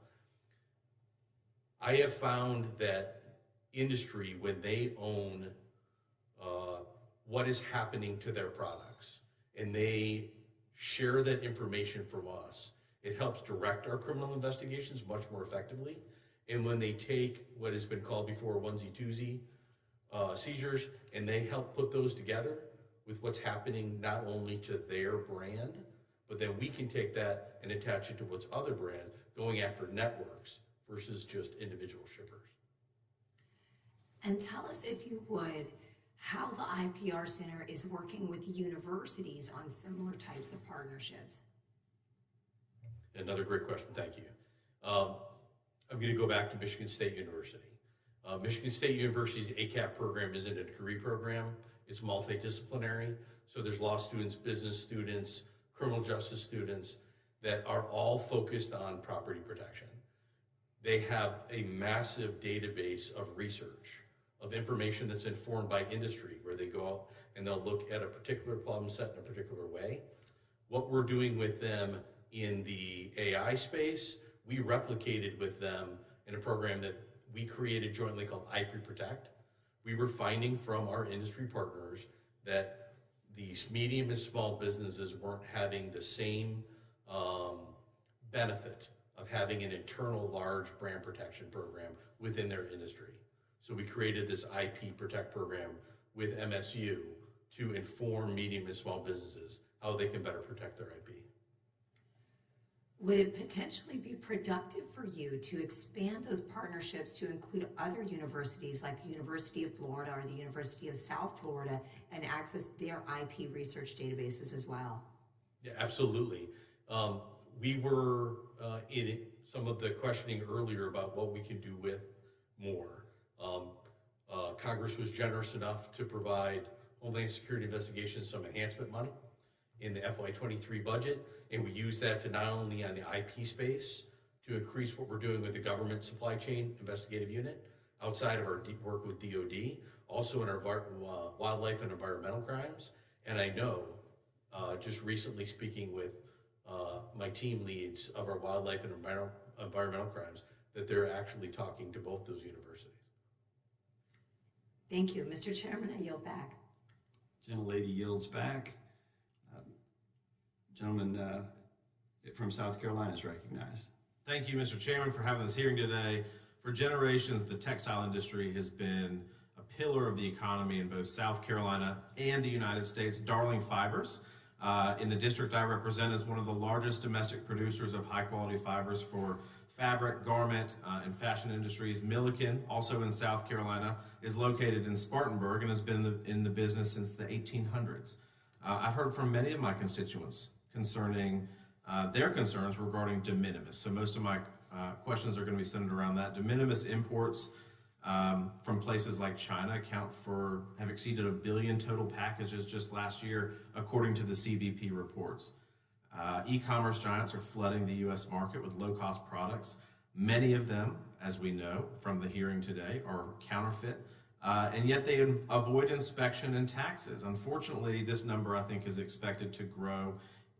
Speaker 4: I have found that industry, when they own what is happening to their products and they share that information from us, it helps direct our criminal investigations much more effectively. And when they take what has been called before onesie-twosie seizures, and they help put those together with what's happening not only to their brand, but then we can take that and attach it to what's other brands, going after networks versus just individual shippers.
Speaker 15: And tell us, if you would, how the IPR Center is working with universities on similar types of partnerships.
Speaker 4: Another great question, thank you. I'm going to go back to Michigan State University. Michigan State University's ACAP program isn't a degree program, it's multidisciplinary. So there's law students, business students, criminal justice students that are all focused on property protection. They have a massive database of research of information that's informed by industry, where they go out and they'll look at a particular problem set in a particular way. What we're doing with them in the AI space, we replicated with them in a program that we created jointly called IP Protect. We were finding from our industry partners that these medium and small businesses weren't having the same benefit of having an internal large brand protection program within their industry. So we created this IP Protect program with MSU to inform medium and small businesses how they can better protect their IP.
Speaker 15: Would it potentially be productive for you to expand those partnerships to include other universities like the University of Florida or the University of South Florida and access their IP research databases as well?
Speaker 4: Yeah, absolutely. We were in some of the questioning earlier about what we can do with more. Congress was generous enough to provide Homeland Security Investigations some enhancement money in the FY23 budget, and we use that to not only on the IP space to increase what we're doing with the government supply chain investigative unit outside of our deep work with DoD, also in our wildlife and environmental crimes. And I know, just recently speaking with my team leads of our wildlife and environmental crimes, that they're actually talking to both those universities.
Speaker 15: Thank you. Mr. Chairman, I yield back.
Speaker 11: Gentlelady yields back. Gentleman from South Carolina is recognized.
Speaker 16: Thank you, Mr. Chairman, for having this hearing today. For generations, the textile industry has been a pillar of the economy in both South Carolina and the United States. Darling Fibers, in the district I represent, is one of the largest domestic producers of high-quality fibers for fabric, garment, and fashion industries. Milliken, also in South Carolina, is located in Spartanburg and has been in the business since the 1800s. I've heard from many of my constituents concerning their concerns regarding de minimis. So most of my questions are going to be centered around that. De minimis imports from places like China have exceeded 1 billion total packages just last year, according to the CBP reports. E-commerce giants are flooding the U.S. market with low-cost products. Many of them, as we know from the hearing today, are counterfeit, and yet they avoid inspection and taxes. Unfortunately, this number, I think, is expected to grow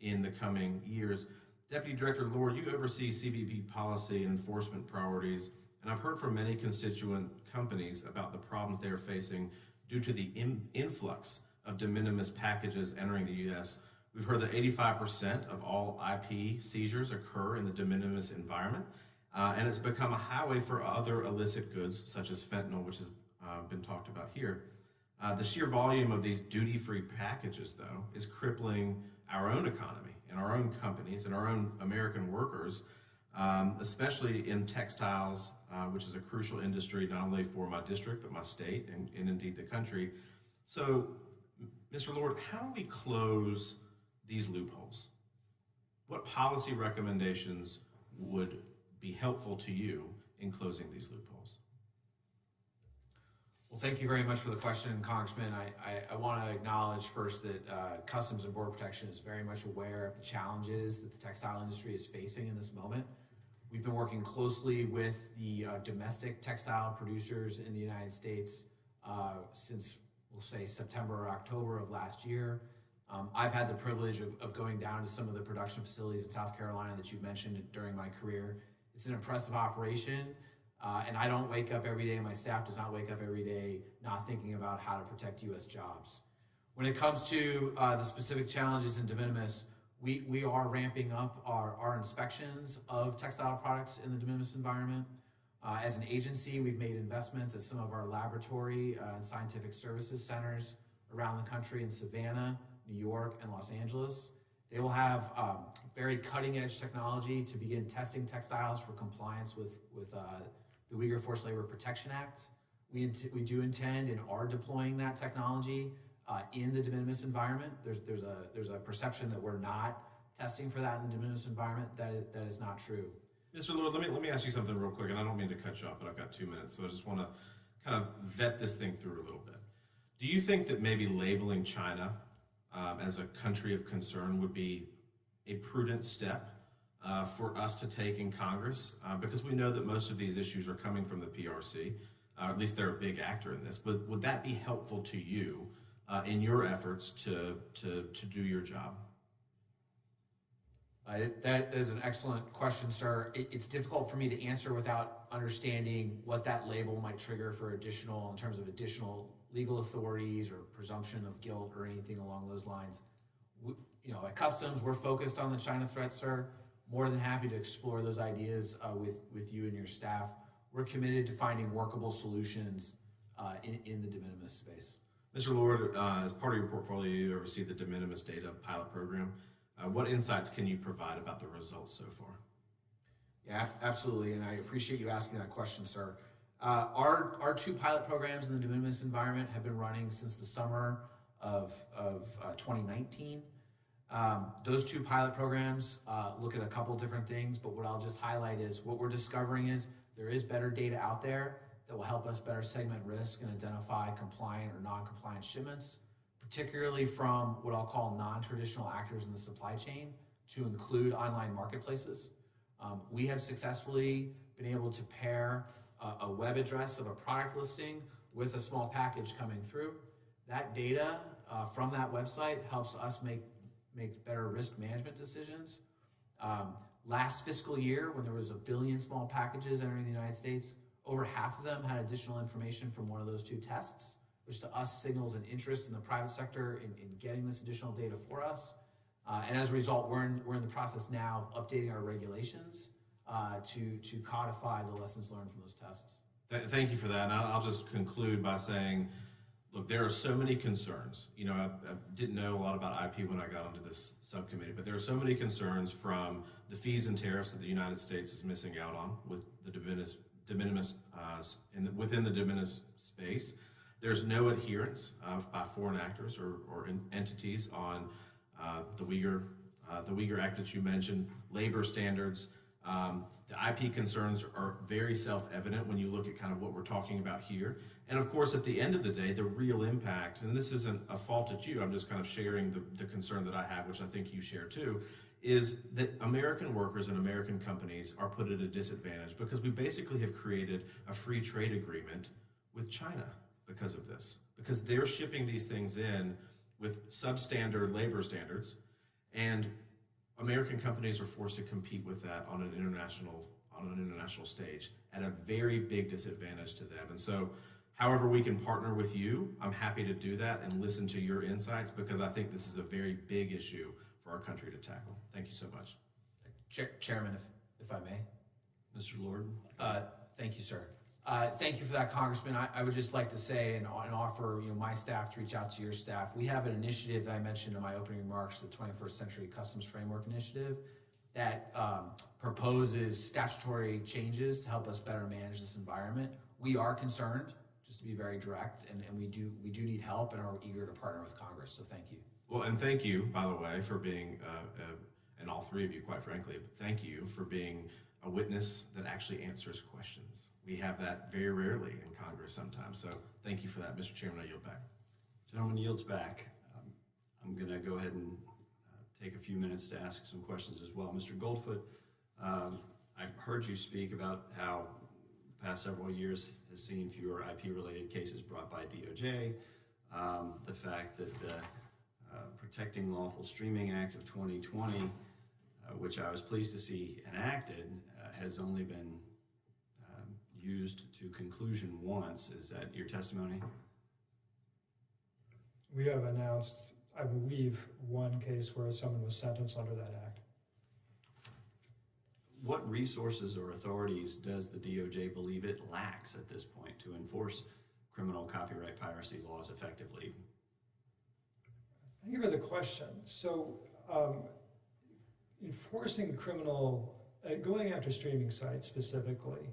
Speaker 16: in the coming years. Deputy Director Lord, you oversee CBP policy and enforcement priorities, and I've heard from many constituent companies about the problems they are facing due to the influx of de minimis packages entering the U.S. We've heard that 85% of all IP seizures occur in the de minimis environment, and it's become a highway for other illicit goods, such as fentanyl, which has been talked about here. The sheer volume of these duty-free packages, though, is crippling our own economy and our own companies and our own American workers, especially in textiles, which is a crucial industry not only for my district, but my state and indeed the country. So, Mr. Lord, how do we close these loopholes? What policy recommendations would be helpful to you in closing these loopholes?
Speaker 6: Well, thank you very much for the question, Congressman. I want to acknowledge first that Customs and Border Protection is very much aware of the challenges that the textile industry is facing in this moment. We've been working closely with the domestic textile producers in the United States since, we'll say, September or October of last year. I've had the privilege of going down to some of the production facilities in South Carolina that you mentioned during my career. It's an impressive operation, and I don't wake up every day, my staff does not wake up every day not thinking about how to protect U.S. jobs. When it comes to the specific challenges in de minimis, we are ramping up our inspections of textile products in the de minimis environment. As an agency, we've made investments at some of our laboratory and scientific services centers around the country in Savannah, New York, and Los Angeles. They will have very cutting-edge technology to begin testing textiles for compliance with the Uyghur Forced Labor Protection Act. We do intend and are deploying that technology in the de minimis environment. There's a perception that we're not testing for that in the de minimis environment. That is not true.
Speaker 16: Mr. Lord, let me ask you something real quick, and I don't mean to cut you off, but I've got 2 minutes, so I just want to kind of vet this thing through a little bit. Do you think that maybe labeling China as a country of concern would be a prudent step for us to take in Congress? Because we know that most of these issues are coming from the PRC. at least they're a big actor in this. But would that be helpful to you in your efforts to do your job?
Speaker 6: That is an excellent question, sir. It's difficult for me to answer without understanding what that label might trigger for additional, in terms of additional legal authorities or presumption of guilt or anything along those lines. At Customs, we're focused on the China threat, sir. More than happy to explore those ideas with you and your staff. We're committed to finding workable solutions in the de minimis space.
Speaker 16: Mr. Lord, as part of your portfolio, you oversee the de minimis data pilot program. What insights can you provide about the results so far?
Speaker 6: Yeah, absolutely, and I appreciate you asking that question, sir. Our two pilot programs in the de minimis environment have been running since the summer of 2019. Those two pilot programs look at a couple different things, but what I'll just highlight is what we're discovering is there is better data out there that will help us better segment risk and identify compliant or non-compliant shipments, particularly from what I'll call non-traditional actors in the supply chain, to include online marketplaces. We have successfully been able to pair a web address of a product listing with a small package coming through. That data from that website helps us make better risk management decisions. Last fiscal year, when there was 1 billion small packages entering the United States, over half of them had additional information from one of those two tests, which to us signals an interest in the private sector in getting this additional data for us. And as a result, we're in the process now of updating our regulations to codify the lessons learned from those tests.
Speaker 16: Thank you for that. And I'll just conclude by saying, look, there are so many concerns. I didn't know a lot about IP when I got onto this subcommittee, but there are so many concerns from the fees and tariffs that the United States is missing out on with the within the de minimis space. There's no adherence by foreign actors or entities on the Uyghur Act that you mentioned, labor standards. The IP concerns are very self-evident when you look at kind of what we're talking about here. And of course, at the end of the day, the real impact, and this isn't a fault at you, I'm just kind of sharing the concern that I have, which I think you share too, is that American workers and American companies are put at a disadvantage because we basically have created a free trade agreement with China because of this, because they're shipping these things in with substandard labor standards, and American companies are forced to compete with that on an international stage at a very big disadvantage to them. And so, however we can partner with you, I'm happy to do that and listen to your insights, because I think this is a very big issue for our country to tackle. Thank you so much.
Speaker 6: Chairman, if I may.
Speaker 4: Mr. Lord.
Speaker 6: Thank you, sir. Thank you for that, Congressman. I would just like to say and offer my staff to reach out to your staff. We have an initiative that I mentioned in my opening remarks, the 21st Century Customs Framework Initiative, that proposes statutory changes to help us better manage this environment. We are concerned, just to be very direct, and we do need help and are eager to partner with Congress, so thank you.
Speaker 16: Well, and thank you, by the way, for being, and all three of you, quite frankly, but thank you for being a witness that actually answers questions. We have that very rarely in Congress sometimes, so thank you for that. Mr. Chairman, I yield back.
Speaker 11: Gentleman yields back. I'm going to go ahead and take a few minutes to ask some questions as well. Mr. Goldfoot, I've heard you speak about how the past several years has seen fewer IP-related cases brought by DOJ, the fact that the Protecting Lawful Streaming Act of 2020, which I was pleased to see enacted, has only been used to conclusion once. Is that your testimony?
Speaker 5: We have announced, I believe, one case where someone was sentenced under that act.
Speaker 11: What resources or authorities does the DOJ believe it lacks at this point to enforce criminal copyright piracy laws effectively?
Speaker 5: Thank you for the question. So, enforcing criminal, going after streaming sites specifically,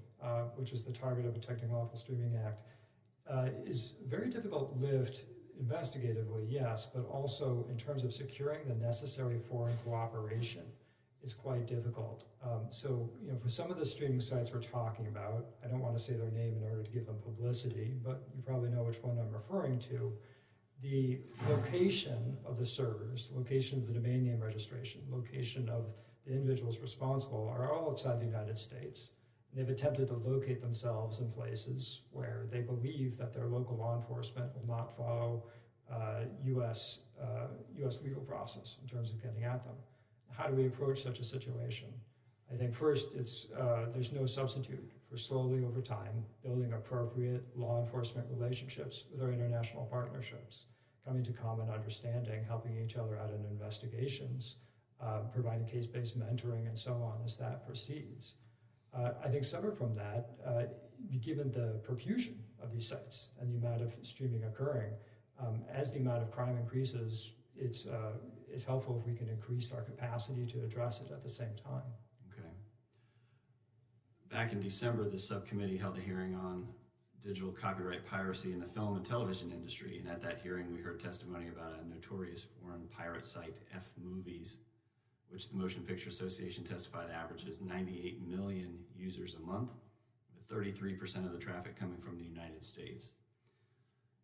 Speaker 5: which is the target of the Protecting Lawful Streaming Act, is a very difficult lift investigatively, yes, but also in terms of securing the necessary foreign cooperation, it's quite difficult. So, for some of the streaming sites we're talking about, I don't want to say their name in order to give them publicity, but you probably know which one I'm referring to. The location of the servers, location of the domain name registration, location of the individuals responsible are all outside the United States. They've attempted to locate themselves in places where they believe that their local law enforcement will not follow U.S. legal process in terms of getting at them. How do we approach such a situation? I think first, there's no substitute for slowly over time building appropriate law enforcement relationships with our international partnerships, coming to common understanding, helping each other out in investigations, providing case-based mentoring and so on as that proceeds. I think separate from that, given the profusion of these sites and the amount of streaming occurring, as the amount of crime increases, it's helpful if we can increase our capacity to address it at the same time.
Speaker 11: Okay. Back in December, the subcommittee held a hearing on digital copyright piracy in the film and television industry, and at that hearing we heard testimony about a notorious foreign pirate site, F-Movies, which the Motion Picture Association testified averages 98 million users a month, with 33% of the traffic coming from the United States.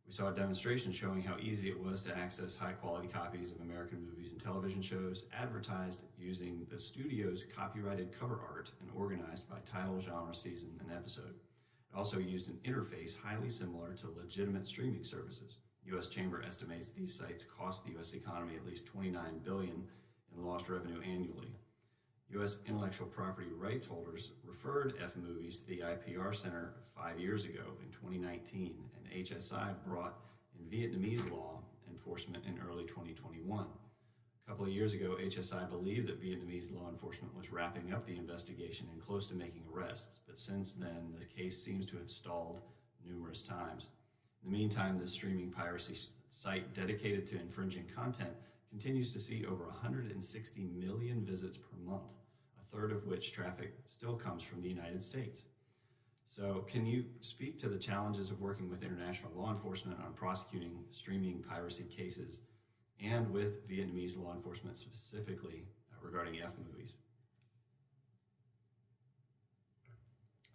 Speaker 11: We saw a demonstration showing how easy it was to access high-quality copies of American movies and television shows advertised using the studio's copyrighted cover art and organized by title, genre, season, and episode. It also used an interface highly similar to legitimate streaming services. U.S. Chamber estimates these sites cost the U.S. economy at least $29 billion in lost revenue annually. U.S. intellectual property rights holders referred F-Movies to the IPR Center 5 years ago in 2019, and HSI brought in Vietnamese law enforcement in early 2021. A couple of years ago, HSI believed that Vietnamese law enforcement was wrapping up the investigation and close to making arrests, but since then, the case seems to have stalled numerous times. In the meantime, the streaming piracy site dedicated to infringing content continues to see over 160 million visits per month, a third of which traffic still comes from the United States. So can you speak to the challenges of working with international law enforcement on prosecuting streaming piracy cases and with Vietnamese law enforcement specifically regarding F-Movies?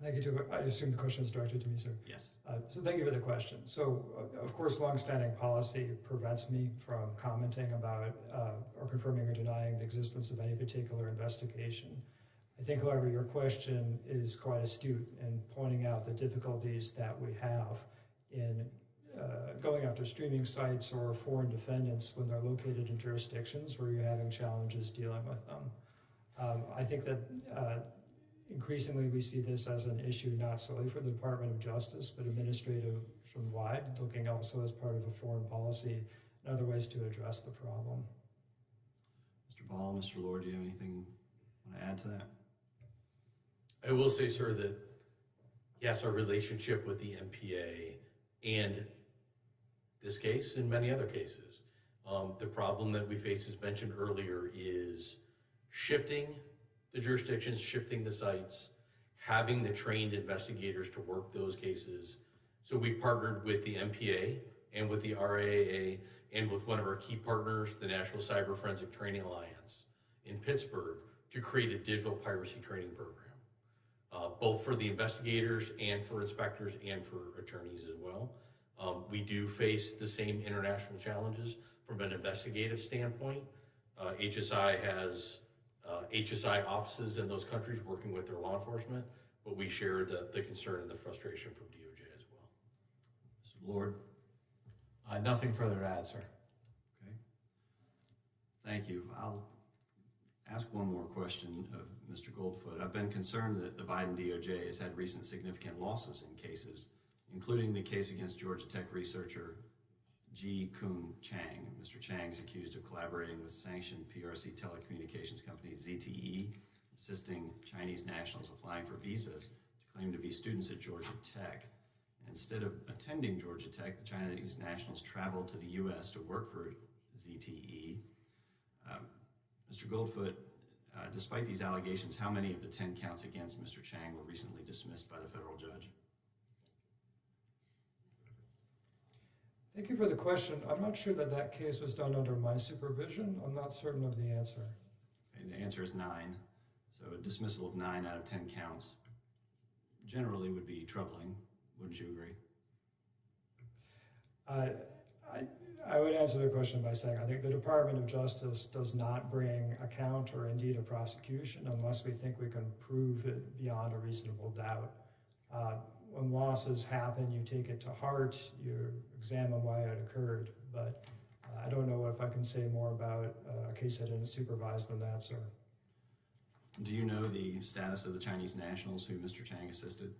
Speaker 5: Thank you, Joe. I assume the question is directed to me, sir.
Speaker 11: Yes.
Speaker 5: So thank you for the question. So, of course, longstanding policy prevents me from commenting about or confirming or denying the existence of any particular investigation. I think, however, your question is quite astute in pointing out the difficulties that we have in going after streaming sites or foreign defendants when they're located in jurisdictions where you're having challenges dealing with them. I think that increasingly we see this as an issue not solely for the Department of Justice, but administration-wide, looking also as part of a foreign policy and other ways to address the problem.
Speaker 11: Mr. Ball, Mr. Lord, do you have anything you want to add to that?
Speaker 4: I will say, sir, that yes, our relationship with the MPA and this case and many other cases, the problem that we face, as mentioned earlier, is shifting the jurisdictions, shifting the sites, having the trained investigators to work those cases. So we've partnered with the MPA and with the RIAA and with one of our key partners, the National Cyber Forensic Training Alliance in Pittsburgh, to create a digital piracy training program, both for the investigators and for inspectors and for attorneys as well. We do face the same international challenges from an investigative standpoint. HSI has HSI offices in those countries working with their law enforcement, but we share the concern and the frustration from DOJ as well.
Speaker 11: Mr. Lord?
Speaker 6: Nothing further to add, sir.
Speaker 11: Okay. Thank you. I'll ask one more question of Mr. Goldfoot. I've been concerned that the Biden DOJ has had recent significant losses in cases, including the case against Georgia Tech researcher Ji Kun Chang. Mr. Chang is accused of collaborating with sanctioned PRC telecommunications company ZTE, assisting Chinese nationals applying for visas to claim to be students at Georgia Tech. And instead of attending Georgia Tech, the Chinese nationals traveled to the U.S. to work for ZTE. Mr. Goldfoot, despite these allegations, how many of the 10 counts against Mr. Chang were recently dismissed by the federal judge?
Speaker 5: Thank you for the question. I'm not sure that that case was done under my supervision. I'm not certain of the answer.
Speaker 11: Okay, the answer is 9. So a dismissal of 9 out of 10 counts generally would be troubling. Wouldn't you agree?
Speaker 5: I would answer the question by saying I think the Department of Justice does not bring a count or indeed a prosecution unless we think we can prove it beyond a reasonable doubt. When losses happen, you take it to heart, you examine why it occurred, but I don't know if I can say more about a case I didn't supervise than that, sir.
Speaker 11: Do you know the status of the Chinese nationals who Mr. Chang assisted?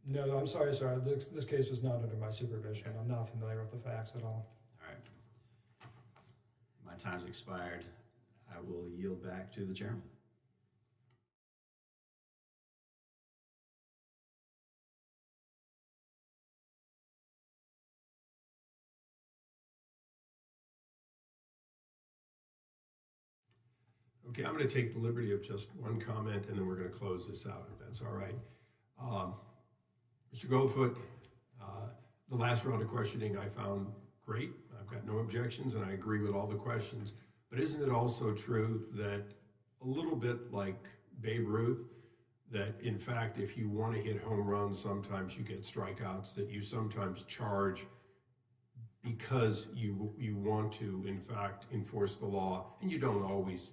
Speaker 5: No, I'm sorry, sir. This case was not under my supervision. I'm not familiar with the facts at all.
Speaker 11: All right. My time's expired. I will yield back to the chairman.
Speaker 1: Okay, I'm going to take the liberty of just one comment, and then we're going to close this out, if that's all right. Mr. Goldfoot, the last round of questioning I found great. I've got no objections, and I agree with all the questions. But isn't it also true that a little bit like Babe Ruth, that in fact, if you want to hit home runs, sometimes you get strikeouts, that you sometimes charge because you want to, in fact, enforce the law, and you don't always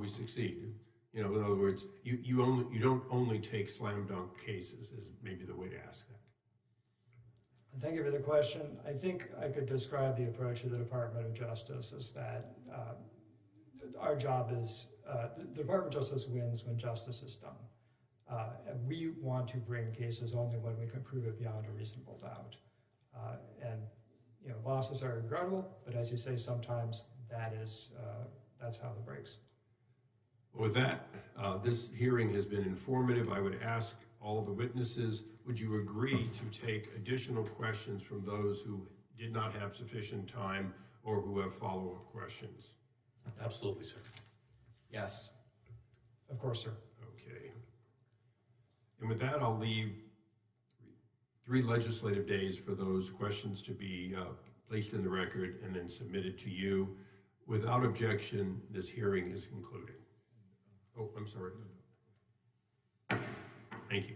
Speaker 1: succeed. You know, in other words, you don't only take slam dunk cases, is maybe the way to ask that.
Speaker 5: Thank you for the question. I think I could describe the approach of the Department of Justice as that our job is, the Department of Justice wins when justice is done. And we want to bring cases only when we can prove it beyond a reasonable doubt. And you know, losses are regrettable, but as you say, sometimes that's how it breaks.
Speaker 1: With that, this hearing has been informative. I would ask all the witnesses, would you agree to take additional questions from those who did not have sufficient time or who have follow-up questions?
Speaker 4: Absolutely, sir.
Speaker 6: Yes.
Speaker 5: Of course, sir.
Speaker 1: Okay. And with that, I'll leave 3 legislative days for those questions to be placed in the record and then submitted to you. Without objection, this hearing is concluded. Oh, I'm sorry. Thank you.